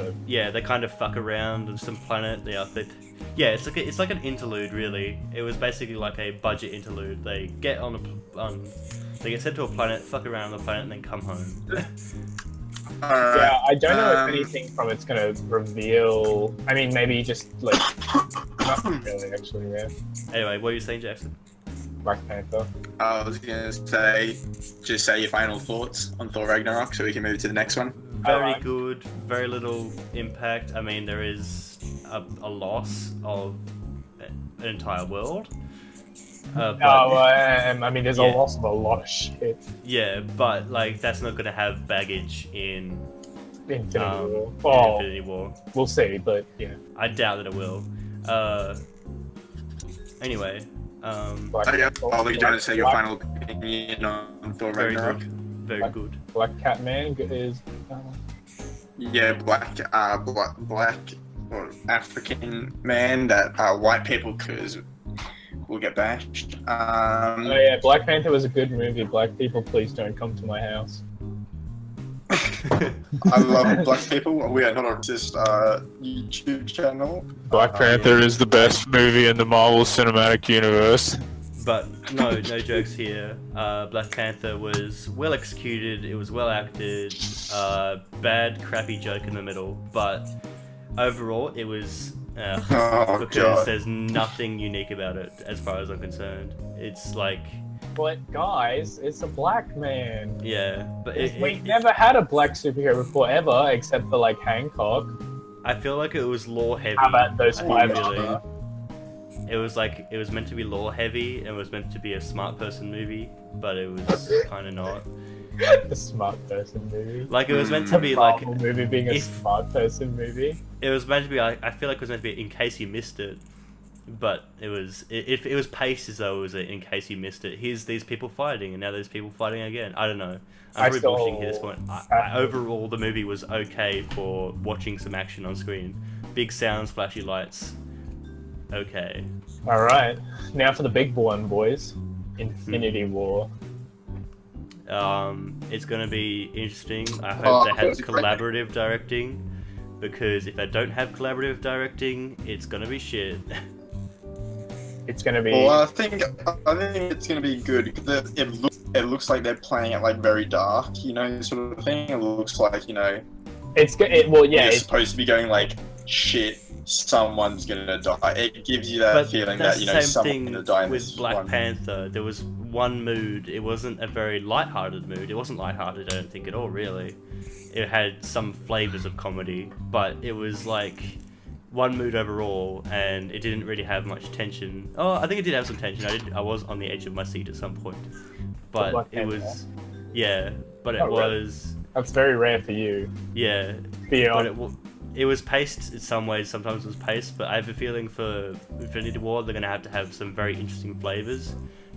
a. Yeah, they kind of fuck around on some planet. Yeah, it's like an interlude, really. It was basically like a budget interlude. They get they get sent to a planet, fuck around on the planet, and then come home. Alright, Yeah, I don't know if anything from it's gonna reveal. I mean, maybe just like nothing really, actually. Yeah, Anyway, what were you saying, Jackson? Black Panther. I was gonna say, just say your final thoughts on Thor Ragnarok, so we can move to the next one. Very Alright. good, very little impact. I mean, there is a loss of an entire world. But, I mean, there's a Yeah. loss of a lot of shit. yeah, but like that's not gonna have baggage in Infinity War. in Oh, Infinity War. we'll see, but yeah. I doubt that it will. Anyway, Black, Oh, yeah. Are we trying to say your Black- final opinion on Thor very Ragnarok? good, very Black- good. Black Cat Man is. Yeah, black or African man that white people because will get bashed. Oh yeah, Black Panther was a good movie. Black people, please don't come to my house. I love black people. We are not a racist YouTube channel. Black Panther is the best movie in the Marvel Cinematic Universe. But no jokes here. Black Panther was well executed. It was well acted. Bad, crappy joke in the middle, but overall, it was Oh because god. there's nothing unique about it, as far as I'm concerned. It's like, But guys, it's a black man. yeah, but We never had a black superhero before ever, except for like Hancock. I feel like it was lore heavy. How about those I five? really. It was like it was meant to be lore heavy and it was meant to be a smart person movie, but it was kind of not. The smart person movie. Like it was meant to be like Marvel movie being a if- smart person movie. it was meant to be. I feel like it was meant to be in case you missed it, but it was paced as though it was in case you missed it. Here's these people fighting, and now there's people fighting again. I don't know. I'm probably bullshitting here at this point. Overall, the movie was okay for watching some action on screen. Big sounds, flashy lights. Okay. All right, now for the big one, boys. Infinity War. It's gonna be interesting. I hope Oh, they have it's great. collaborative directing, because if they don't have collaborative directing, it's gonna be shit. It's gonna be. Well, I think it's gonna be good. It looks like they're playing it like very dark, sort of thing. It looks like Well, yeah. it's It's, supposed to be going like shit. Someone's gonna die. It gives you that feeling that that's the same someone's thing gonna die in with this Black one. Panther. There was one mood. It wasn't a very light-hearted mood. It wasn't light-hearted, I don't think at all. Really, it had some flavors of comedy, but it was like one mood overall, and it didn't really have much tension. Oh, I think it did have some tension. I was on the edge of my seat at some point, but Black it Panther. was, yeah. But it Oh, really? was, that's very rare for you. yeah. Beyond. But it was paced in some ways. Sometimes it was paced, but I have a feeling for Infinity War they're gonna have to have some very interesting flavors.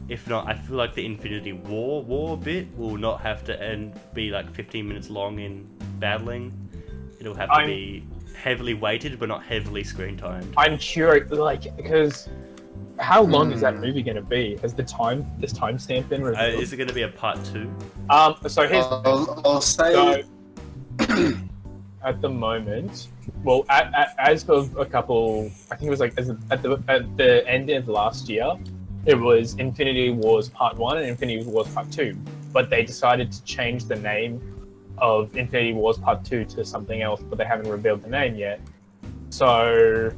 If not, I feel like the Infinity War bit will not have to be like 15 minutes long in battling. It'll have to be heavily weighted, but not heavily screen timed. I'm curious, like, because how long is that movie gonna be? Has this timestamp been revealed? Is it gonna be a part 2? So here's I'll say. so, at the moment, well, as of a couple, I think it was like at the end of last year, it was Infinity Wars Part 1 and Infinity Wars Part 2, but they decided to change the name of Infinity Wars Part 2 to something else, but they haven't revealed the name yet. So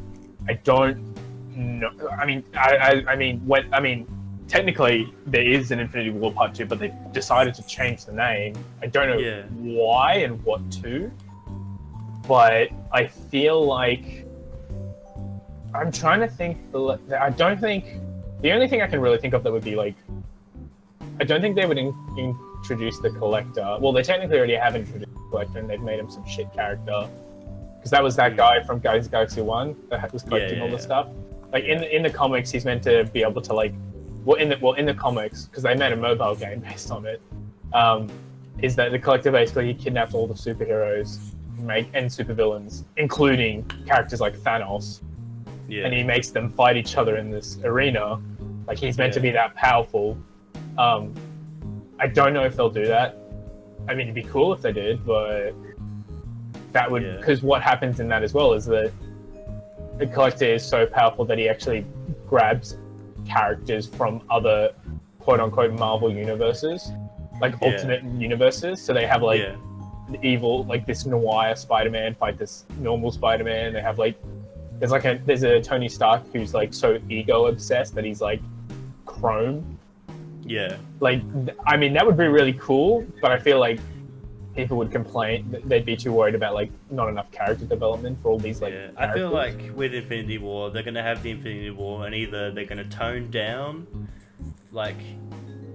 I don't know. I mean, technically there is an Infinity War Part 2, but they decided to change the name. I don't know why and what to, but I feel like I'm trying to think. I don't think the only thing I can really think of that would be like, I don't think they would introduce the Collector. Well, they technically already have introduced the Collector, and they've made him some shit character. Because that was that guy from Guardians of the Galaxy 1 that was collecting all the stuff. Like in the comics, he's meant to be able to like, in the comics, because they made a mobile game based on it, is that the Collector basically kidnaps all the superheroes and supervillains, including characters like Thanos, and he makes them fight each other in this arena. Like he's meant to be that powerful. I don't know if they'll do that. I mean, it'd be cool if they did, but that would, because what happens in that as well is that the Collector is so powerful that he actually grabs characters from other quote-unquote Marvel universes, like alternate universes. So they have like the evil, like this noir Spider-Man fight this normal Spider-Man. They have like there's a Tony Stark who's like so ego obsessed that he's like Chrome. Yeah. Like, I mean, that would be really cool, but I feel like people would complain that they'd be too worried about like not enough character development for all these like. Yeah, I feel like with Infinity War, they're gonna have the Infinity War, and either they're gonna tone down, like,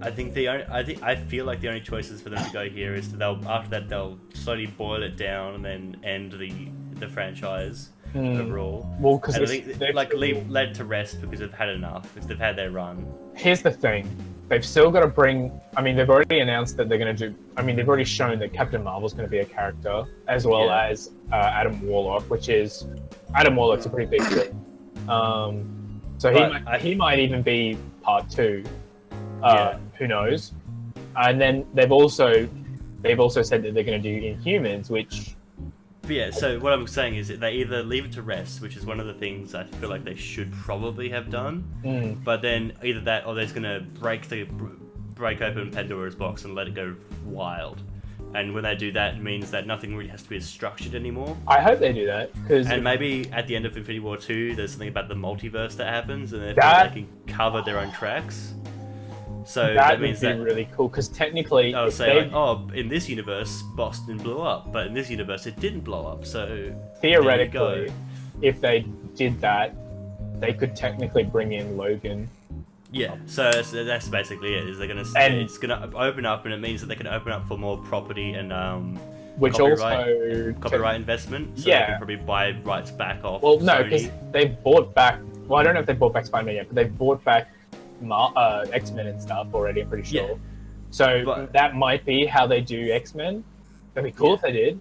I feel like the only choices for them to go here is after that they'll slowly boil it down and then end the franchise overall. Well, because I think let it to rest because they've had enough. Because they've had their run. Here's the thing. They've still got to bring... I mean, they've already announced that they're going to do... I mean, they've already shown that Captain Marvel's going to be a character, as well as Adam Warlock, which is... Adam Warlock's a pretty big deal. So he might even be part 2. Who knows? And then they've also said that they're going to do Inhumans, which... But yeah, so what I'm saying is that they either leave it to rest, which is one of the things I feel like they should probably have done, but then either that or they're just going to break open Pandora's box and let it go wild. And when they do that, it means that nothing really has to be as structured anymore. I hope they do that. And maybe at the end of Infinity War 2, there's something about the multiverse that happens, and they can cover their own tracks. So that means would be really cool, because technically... I'll say, in this universe, Boston blew up, but in this universe, it didn't blow up, so... Theoretically, if they did that, they could technically bring in Logan. Yeah, so that's basically it, is it's gonna open up, and it means that they can open up for more property and, which copyright investment, so they can probably buy rights back off Well, no, because they've bought back... Well, I don't know if they bought back Spider-Man yet, but they've bought back X-Men and stuff already, I'm pretty sure. So that might be how they do X-Men. That'd be cool if they did.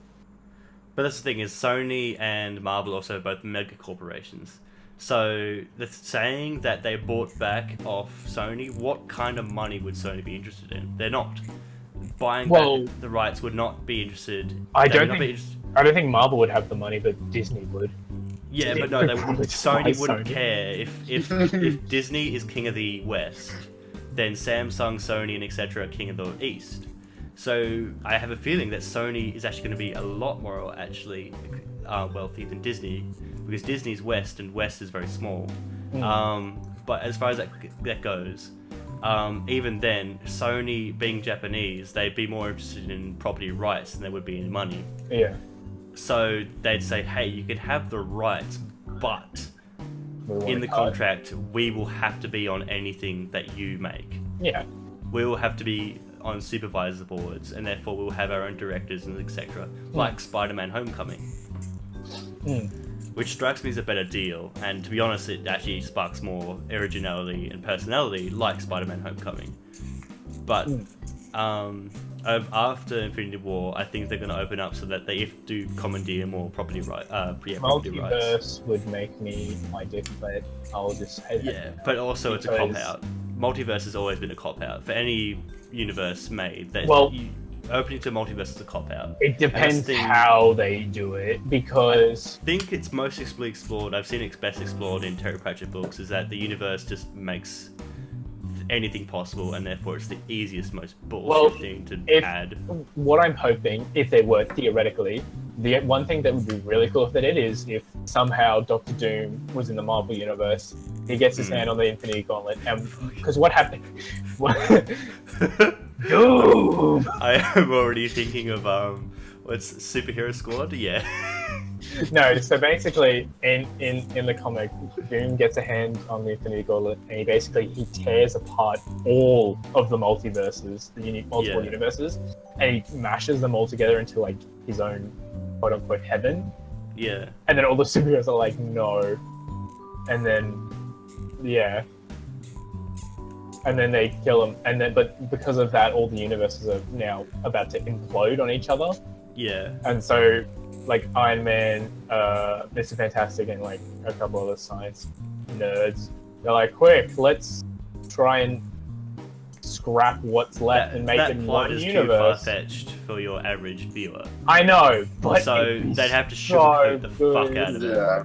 But that's the thing, is Sony and Marvel also both mega corporations. So the saying that they bought back off Sony, what kind of money would Sony be interested in? They're not. Buying back the rights would not be interested. I don't think Marvel would have the money, but Disney would. Yeah, but no, Sony wouldn't care if Disney is king of the West, then Samsung, Sony, and etc. are king of the East. So I have a feeling that Sony is actually going to be a lot more wealthy than Disney, because Disney's West and West is very small. But as far as that goes, even then, Sony being Japanese, they'd be more interested in property rights than they would be in money. Yeah. So they'd say, hey, you can have the rights, but in the contract, we will have to be on anything that you make. Yeah. We will have to be on supervisor boards, and therefore we'll have our own directors and etc. Like Spider-Man Homecoming. Which strikes me as a better deal, and to be honest, it actually sparks more originality and personality like Spider-Man Homecoming. But after Infinity War, I think they're going to open up so that they do commandeer more property rights. Multiverse would make me my dick, but I'll just say that. Yeah, but also it's a cop-out. Multiverse has always been a cop-out. For any universe made, opening to multiverse is a cop-out. It depends how they do it, because... I think it's most explored, I've seen it best explored in Terry Pratchett books, is that the universe just makes anything possible, and therefore it's the easiest, most bullshit thing to add. What I'm hoping, if they were theoretically, the one thing that would be really cool if they did is if somehow Doctor Doom was in the Marvel universe, he gets his hand on the Infinity Gauntlet, and because what happened? Doom! I am already thinking of what's Superhero Squad? Yeah. No, so basically, in the comic, Doom gets a hand on the Infinity Gauntlet, and he tears apart all of the multiverses, the multiple universes, and he mashes them all together into like his own quote unquote heaven. Yeah. And then all the superheroes are like, no, and then and then they kill him, and then but because of that, all the universes are now about to implode on each other. Yeah. And so, like Iron Man, Mr. Fantastic, and like a couple other science nerds, they're like, quick, let's try and scrap what's left and make it plot one is universe. too far-fetched for your average viewer. I know, but so they'd have to sugarcoat the fuck out of it. Yeah.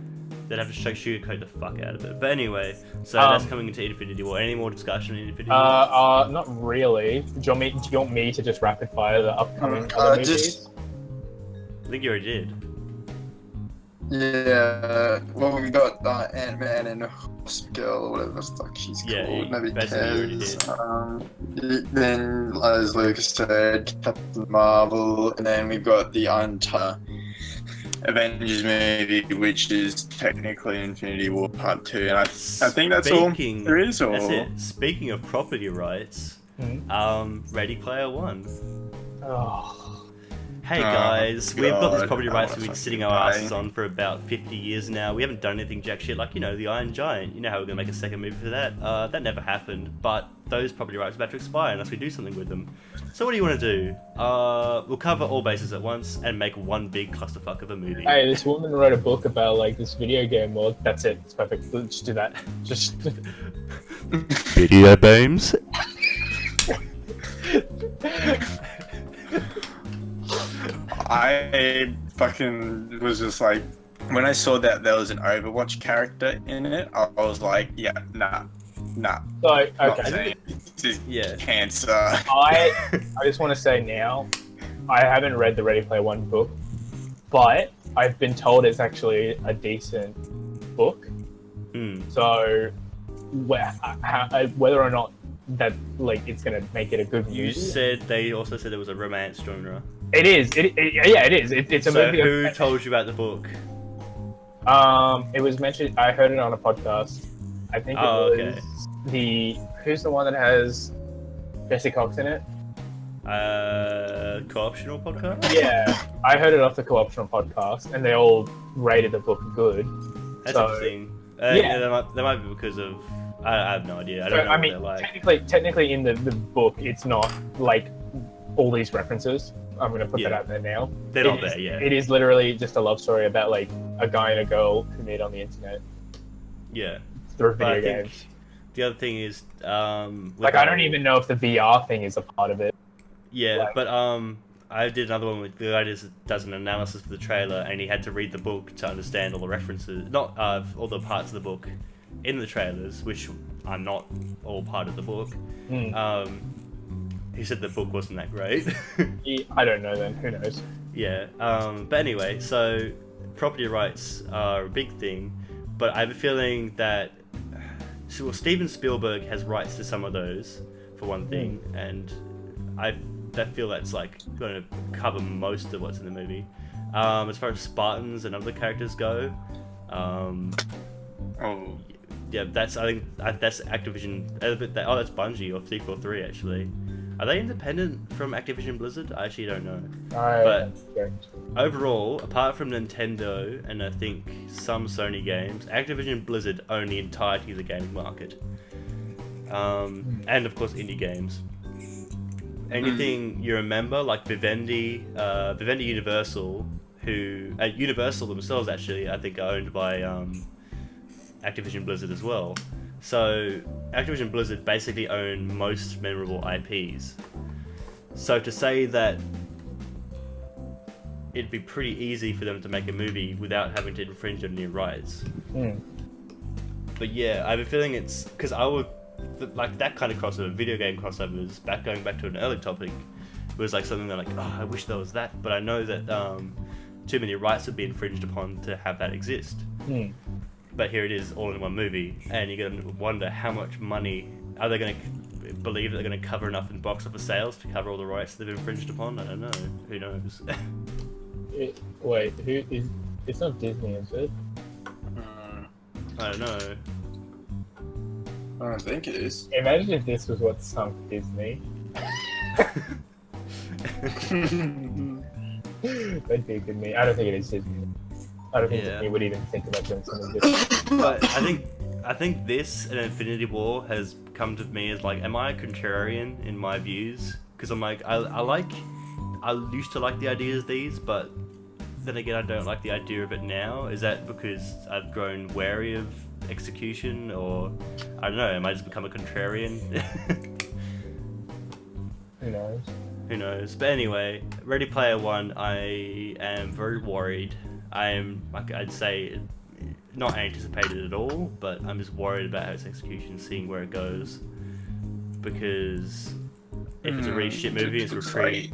They'd have to sugarcoat the fuck out of it. But anyway, so that's coming into Infinity War. Any more discussion in Infinity War? Not really. Do you want me to just rapid fire the upcoming other movies? I think you already did. Yeah, well, we got Ant-Man and Girl, whatever the fuck she's called. Nobody cares. Then, as Lucas said, Captain Marvel, and then we've got the entire Avengers movie, which is technically Infinity War Part 2, and I think that's all there is. Or... That's it. Speaking of property rights, Ready Player One. Oh. Hey guys, we've got this property rights we've been sitting our asses die. on for about 50 years now. We haven't done anything jack shit, like, you know, the Iron Giant. You know how we're gonna make a second movie for that? That never happened, but those property rights are about to expire unless we do something with them. So what do you want to do? We'll cover all bases at once and make one big clusterfuck of a movie. Hey, this woman wrote a book about like this video game world. That's it. It's perfect. Let's just do that. Just video games. I fucking was just like, when I saw that there was an Overwatch character in it, I was like, yeah, nah. So okay. This is Yeah. cancer. I just want to say now, I haven't read the Ready Player One book, but I've been told it's actually a decent book. So whether or not that like it's gonna make it a good movie. They also said there was a romance genre. It is. Yeah, it is. It's a movie. Who told you about the book? It was mentioned. I heard it on a podcast. I think it was who's the one that has Jesse Cox in it? Co-optional podcast? Yeah, I heard it off the co-optional podcast, and they all rated the book good. That's interesting. Yeah, that might be because of. I have no idea. I don't know what they're like. Technically, in the book, it's not like all these references. I'm going to put that out there now. They're not there, yeah. It is literally just a love story about like a guy and a girl who meet on the internet. Yeah. Through video games. The other thing is, like I don't even know if the VR thing is a part of it. Yeah, like, but I did another one with the guy does an analysis for the trailer, and he had to read the book to understand all the references, not all the parts of the book in the trailers, which are not all part of the book. He said the book wasn't that great. I don't know then. Who knows? Yeah. But anyway, so property rights are a big thing, but I have a feeling that Steven Spielberg has rights to some of those, for one thing, and I feel that's like going to cover most of what's in the movie. As far as Spartans and other characters go, yeah, that's Activision. That's Bungie or 343 actually. Are they independent from Activision Blizzard? I actually don't know. But overall, apart from Nintendo and I think some Sony games, Activision Blizzard own the entirety of the gaming market. And of course indie games. Anything you remember, like Vivendi Universal, who Universal themselves actually I think are owned by Activision Blizzard as well. So Activision Blizzard basically own most memorable IPs. So to say that it'd be pretty easy for them to make a movie without having to infringe on new rights. But yeah, I have a feeling it's because I would like that kind of crossover, video game crossovers. Going back to an early topic, was like something that like, oh, I wish there was that, but I know that too many rights would be infringed upon to have that exist. But here it is, all in one movie, and you're gonna wonder how much money are they gonna believe that they're gonna cover enough in box office sales to cover all the rights they've infringed upon. I don't know. Who knows? Wait, who is? It's not Disney, is it? I don't know. I don't think it is. Imagine if this was what sunk Disney. That'd be a good meme. I don't think it is Disney. I don't think Disney would even think about doing something different. But I think this and Infinity War has come to me as like, am I a contrarian in my views? Because I'm like, I used to like the ideas of these, but then again, I don't like the idea of it now. Is that because I've grown wary of execution, or I don't know? Am I just become a contrarian? Who knows? Who knows? But anyway, Ready Player One, I am very worried. I am, like I'd say, not anticipated at all, but I'm just worried about its execution, seeing where it goes. Because if it's a really shit movie, it's received.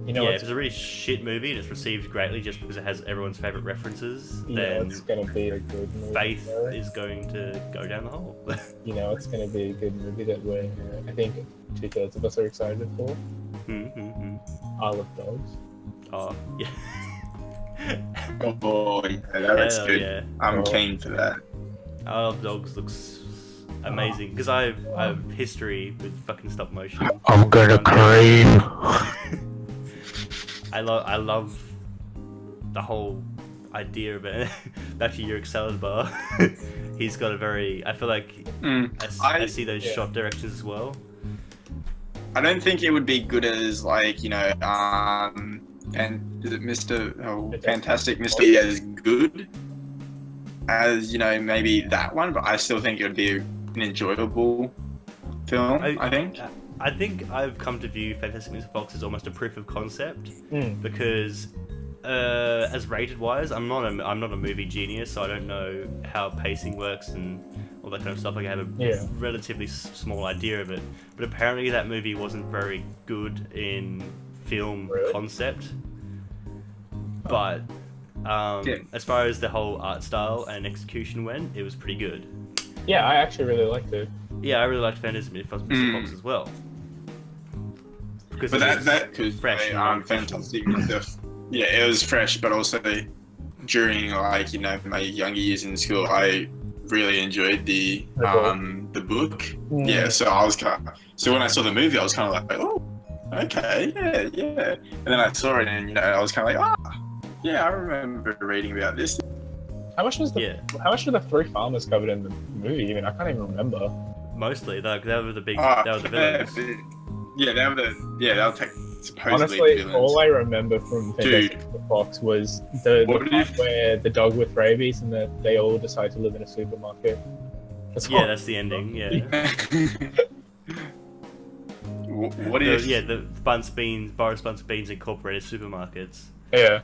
If it's a really shit movie and it's received greatly just because it has everyone's favorite references, then it's gonna be a good movie. Faith is going to go down the hole. It's gonna be a good movie that we're, I think, 2/3 of us are excited for. Isle of Dogs. Oh, yeah. Oh, yeah, that's good. Yeah. I'm keen for that. Isle of Dogs looks amazing because I have history with fucking stop motion. I'm gonna crave. I love the whole idea of it. Back to Uricksaladbar. He's got a very. I feel like I see those shot directions as well. I don't think it would be good as like and is it Mr. Fantastic Mr. as good as maybe that one, but I still think it would be an enjoyable film. I think I've come to view Fantastic Mr. Fox as almost a proof of concept because as rated wise, I'm not a movie genius, so I don't know how pacing works and all that kind of stuff. Like I have a relatively small idea of it, but apparently that movie wasn't very good in film concept. But as far as the whole art style and execution went, it was pretty good. Yeah, I actually really liked it. Yeah, I really liked Fantastic Mr. Fox as well. But that fresh, Fantastic Mr. Yeah, it was fresh, but also during my younger years in school, I really enjoyed the book. Yeah, so I was so when I saw the movie, I was kind of like, oh, okay, yeah. And then I saw it, and I was kind of like, yeah, I remember reading about this. How much were the three farmers covered in the movie? Even I can't even remember. Mostly, they were the big. They were the villains. Yeah, they were supposedly honestly villains. All I remember from Fantastic Fox was the part where the dog with rabies and they all decide to live in a supermarket. That's the ending. Yeah. What if? The Boris Bunce Beans Incorporated supermarkets. Yeah.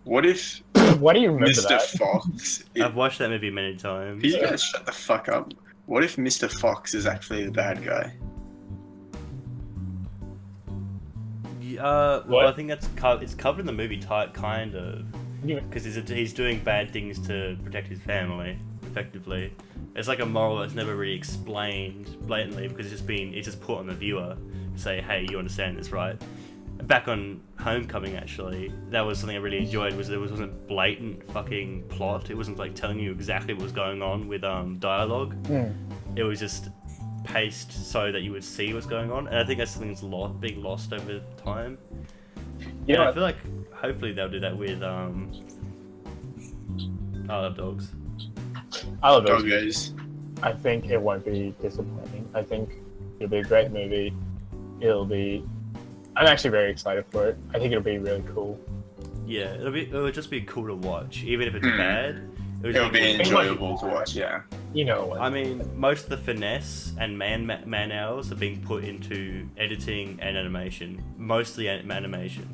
What if? Why do you remember Mr. that? Fox. I've watched that movie many times. Can you guys shut the fuck up? What if Mr. Fox is actually the bad guy? Well, I think it's covered in the movie kind of, because he's doing bad things to protect his family, effectively. It's like a moral that's never really explained blatantly because it's just put on the viewer to say, hey, you understand this, right? Back on Homecoming, actually, that was something I really enjoyed. There wasn't blatant fucking plot. It wasn't like telling you exactly what was going on with dialogue. It was just paced so that you would see what's going on, and I think that's something that's being lost over time. I feel like hopefully they'll do that with I Love Dogs. I Love Dogs. Guys. I think it won't be disappointing. I think it'll be a great movie. I'm actually very excited for it. I think it'll be really cool. Yeah, it'll just be cool to watch, even if it's bad. It'll be enjoyable to watch. Yeah. I mean, most of the finesse and man hours are being put into editing and animation, mostly animation.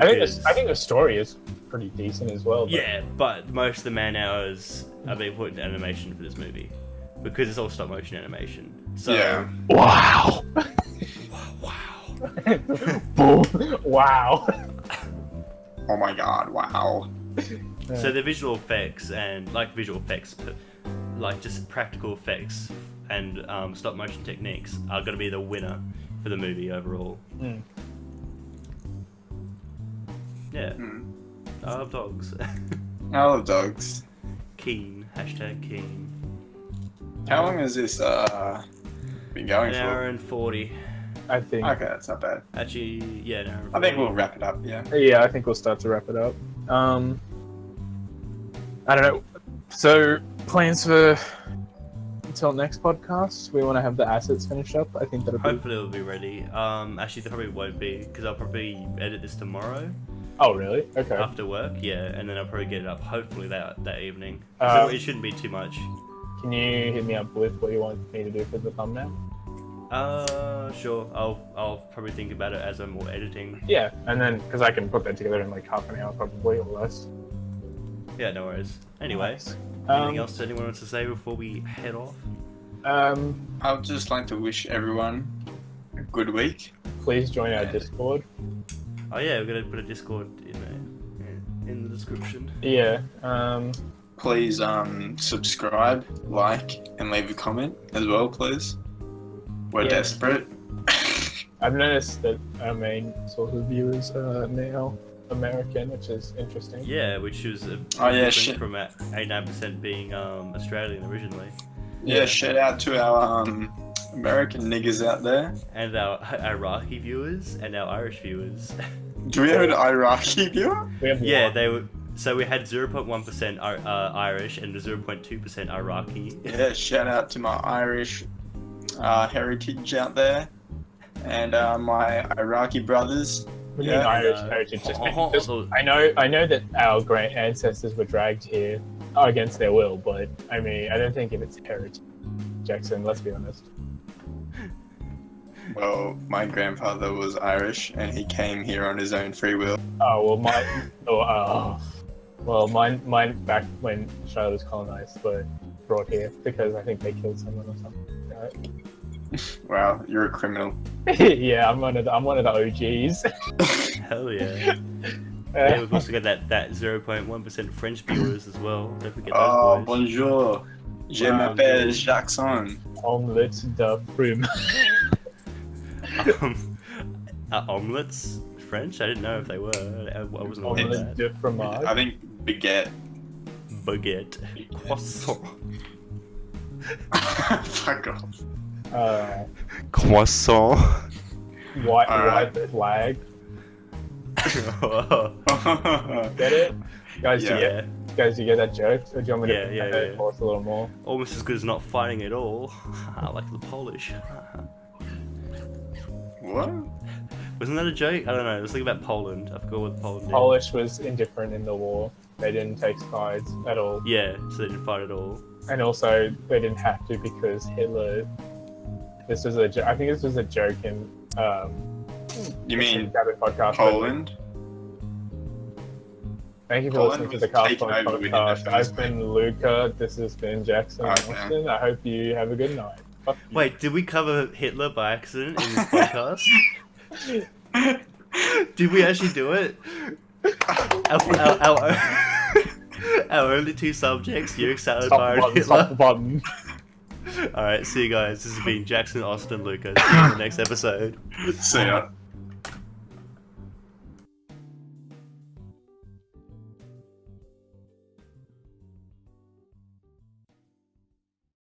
I think the story is pretty decent as well. Yeah, but most of the man hours are being put into animation for this movie. because it's all stop motion animation. So Yeah. Wow. wow. Boom. Wow. Oh my god, wow. So the visual effects and like visual effects, like just practical effects and stop motion techniques are going to be the winner for the movie overall. Mm. Yeah, Hmm. I love dogs. I love dogs. Keen, hashtag keen. How long has this been going An for? hour and 40. I think. Okay, that's not bad. Actually, yeah, an hour and 40. I think we'll wrap it up, yeah. Yeah, I think we'll start to wrap it up. I don't know. So plans for until next podcast? We want to have the assets finished up. I think that'll be. Hopefully it'll be ready. Actually, they probably won't be because I'll probably edit this tomorrow Oh really? Okay. after work. Yeah, and then I'll probably get it up hopefully that evening. Um, So it shouldn't be too much. Can you hit me up with what you want me to do for the thumbnail? Sure. I'll probably think about it as I'm more editing. Yeah, and then because I can put that together in like half an hour probably or less. Yeah, no worries. Anyway, Nice. anything else anyone wants to say before we head off? I would just like to wish everyone a good week. Please join our Discord. Oh yeah, we're gonna put a Discord in the description. Yeah. Please subscribe, like, and leave a comment as well, please. We're Yeah. desperate. I've noticed that our main source of viewers are now American, which is interesting. Yeah, which was a Oh, yeah, difference shit. from 89% being Australian originally, Yeah, shout out to our American niggas out there. and our Iraqi viewers and our Irish viewers. Do we have an Iraqi viewer? We have Yeah, one. they were. So we had 0.1% Irish and 0.2% Iraqi. Yeah, shout out to my Irish heritage out there. And my Iraqi brothers. We Yeah. need Irish No. heritage. Just, Oh, just- I know that our great ancestors were dragged here against their will, but I mean, I don't think it's heritage. Jackson, let's be honest. Well, my grandfather was Irish and he came here on his own free will. Oh well, mine back when Australia was colonized were brought here because I think they killed someone or something. Wow, you're a criminal. Right? Yeah, I'm one of the OGs. Hell yeah. Yeah, we've also got that 0.1% French viewers as well. Don't forget Oh, those boys. bonjour. Je m'appelle Jackson. Omelette de frume. Omelets? French? I didn't know if they were. I wasn't aware of Omelette that. de fromage. I think baguette. Baguette. Croissant. Fuck off. Croissant. White Alright. flag. Get it? Guys, Yeah. you get that joke? Or do you want me to Yeah. force a little more? Almost as good as not fighting at all. Like the Polish. What? Wasn't that a joke? I don't know. It was like about Poland. I forgot what Poland did. Polish was indifferent in the war. They didn't take sides at all. Yeah, so they didn't fight at all. And also, they didn't have to because Hitler. I think this was a joke in. You mean Gavin podcast. Poland? Thank you for Poland listening to the was taken Castpod over within podcast. the I've first been Luca. This has been Jackson and Okay. Austin. I hope you have a good night. Fuck you. Wait, did we cover Hitler by accident in this podcast? Did we actually do it? Our only two subjects, Uricksaladbar and Hitler. Stop the button. Alright, see you guys. This has been Jackson, Austin, Lucas. See you in the next episode. See ya.